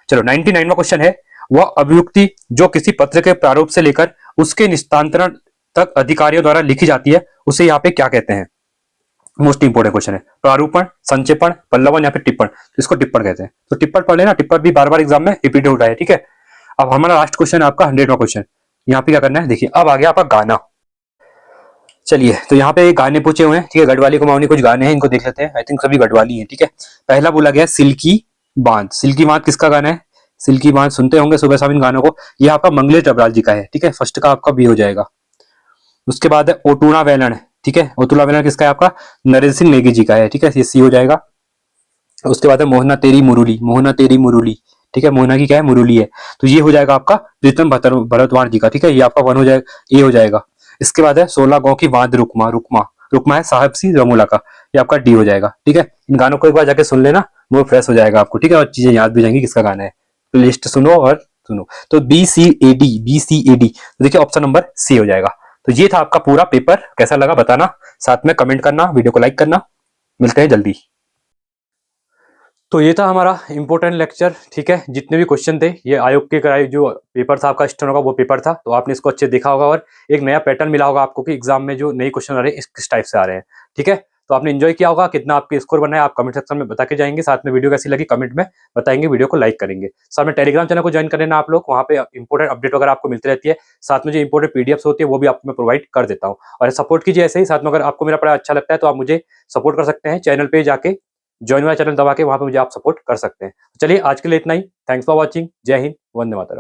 चलो 99वां क्वेश्चन है, वह अभियुक्ति जो किसी पत्र के प्रारूप से लेकर उसके निस्तांतरण तक अधिकारियों द्वारा लिखी जाती है, उसे यहाँ पे क्या कहते हैं। मोस्ट इंपोर्टेंट क्वेश्चन है, प्रारूपण, संक्षेपण, पल्लवन या फिर टिप्पण, तो इसको टिप्पण कहते हैं। तो टिप्पण पढ़ लेना, टिप्पण भी बार बार एग्जाम में रिपीट होता है, ठीक है। अब हमारा लास्ट क्वेश्चन है आपका 100वां क्वेश्चन, यहाँ पे क्या करना है देखिए, अब आ गया आपका गाना। चलिए तो यहाँ पे गाने पूछे हुए हैं, ठीक है, गढ़वाली कुमाऊनी कुछ गाने हैं, इनको देख लेते हैं। आई थिंक सभी गढ़वाली हैं, ठीक है। पहला बोला गया सिल्की बांध, सिल्की बांध किसका गाना है, सिल्की बांध सुनते होंगे सुबह शाम इन गानों को। ये आपका मंगलेश डबराल जी का है, ठीक है, फर्स्ट का आपका बी हो जाएगा। उसके बाद है ओटूना वैलन, ठीक है, ओटूना वैलन किसका है आपका, नरेंद्र सिंह नेगी जी का है, ठीक है, ये सी हो जाएगा। उसके बाद है मोहना तेरी मुरली, मोहना तेरी मुरली, ठीक है, मोहना की क्या है, मुरली है, तो ये हो जाएगा आपका प्रीतम भरतवाण जी का, ठीक है, ये आपका वन हो जाएगा, ये हो जाएगा। इसके बाद है 16 गांव की बांध रुकमा, रुकमा रुकमा है साहब सी रमूला का, ये आपका डी हो जाएगा, ठीक है। इन गानों को एक बार जाके सुन लेना, वो फ्रेश हो जाएगा आपको, ठीक है, और चीजें याद भी जाएंगी किसका गाना है। तो लिस्ट सुनो और सुनो। तो बी सी ए डी, तो देखिए ऑप्शन नंबर सी हो जाएगा। तो ये था आपका पूरा पेपर, कैसा लगा बताना, साथ में कमेंट करना, वीडियो को लाइक करना। मिलते हैं जल्दी। तो ये था हमारा इंपॉर्टेंट लेक्चर, ठीक है, जितने भी क्वेश्चन थे ये आयोग के कराए जो पेपर था आपका स्टेनो का वो पेपर था, तो आपने इसको अच्छे देखा होगा और एक नया पैटर्न मिला होगा आपको कि एग्जाम में जो नए क्वेश्चन आ रहे हैं किस टाइप से आ रहे हैं, ठीक है। तो आपने एंजॉय किया होगा, कितना आपके स्कोर बना है आप कमेंट सेक्शन में बता के जाएंगे, साथ में वीडियो कैसी लगी कमेंट में बताएंगे, वीडियो को लाइक करेंगे। साथ में टेलीग्राम चैनल को ज्वाइन कर लेना आप लोग, वहाँ पे इंपॉर्टेंट अपडेट वगैरह आपको मिलती रहती है, साथ में जो इंपॉर्टेंट पीडीएफ्स होती है वो भी आपको मैं प्रोवाइड कर देता हूँ। और सपोर्ट कीजिए ऐसे ही, साथ में अगर आपको मेरा पढ़ा अच्छा लगता है तो आप मुझे सपोर्ट कर सकते हैं चैनल पे जाके, जॉइन वाला चैनल दबा के वहां पे मुझे आप सपोर्ट कर सकते हैं। चलिए आज के लिए इतना ही, थैंक्स फॉर वॉचिंग, जय हिंद, वंदे मातरम।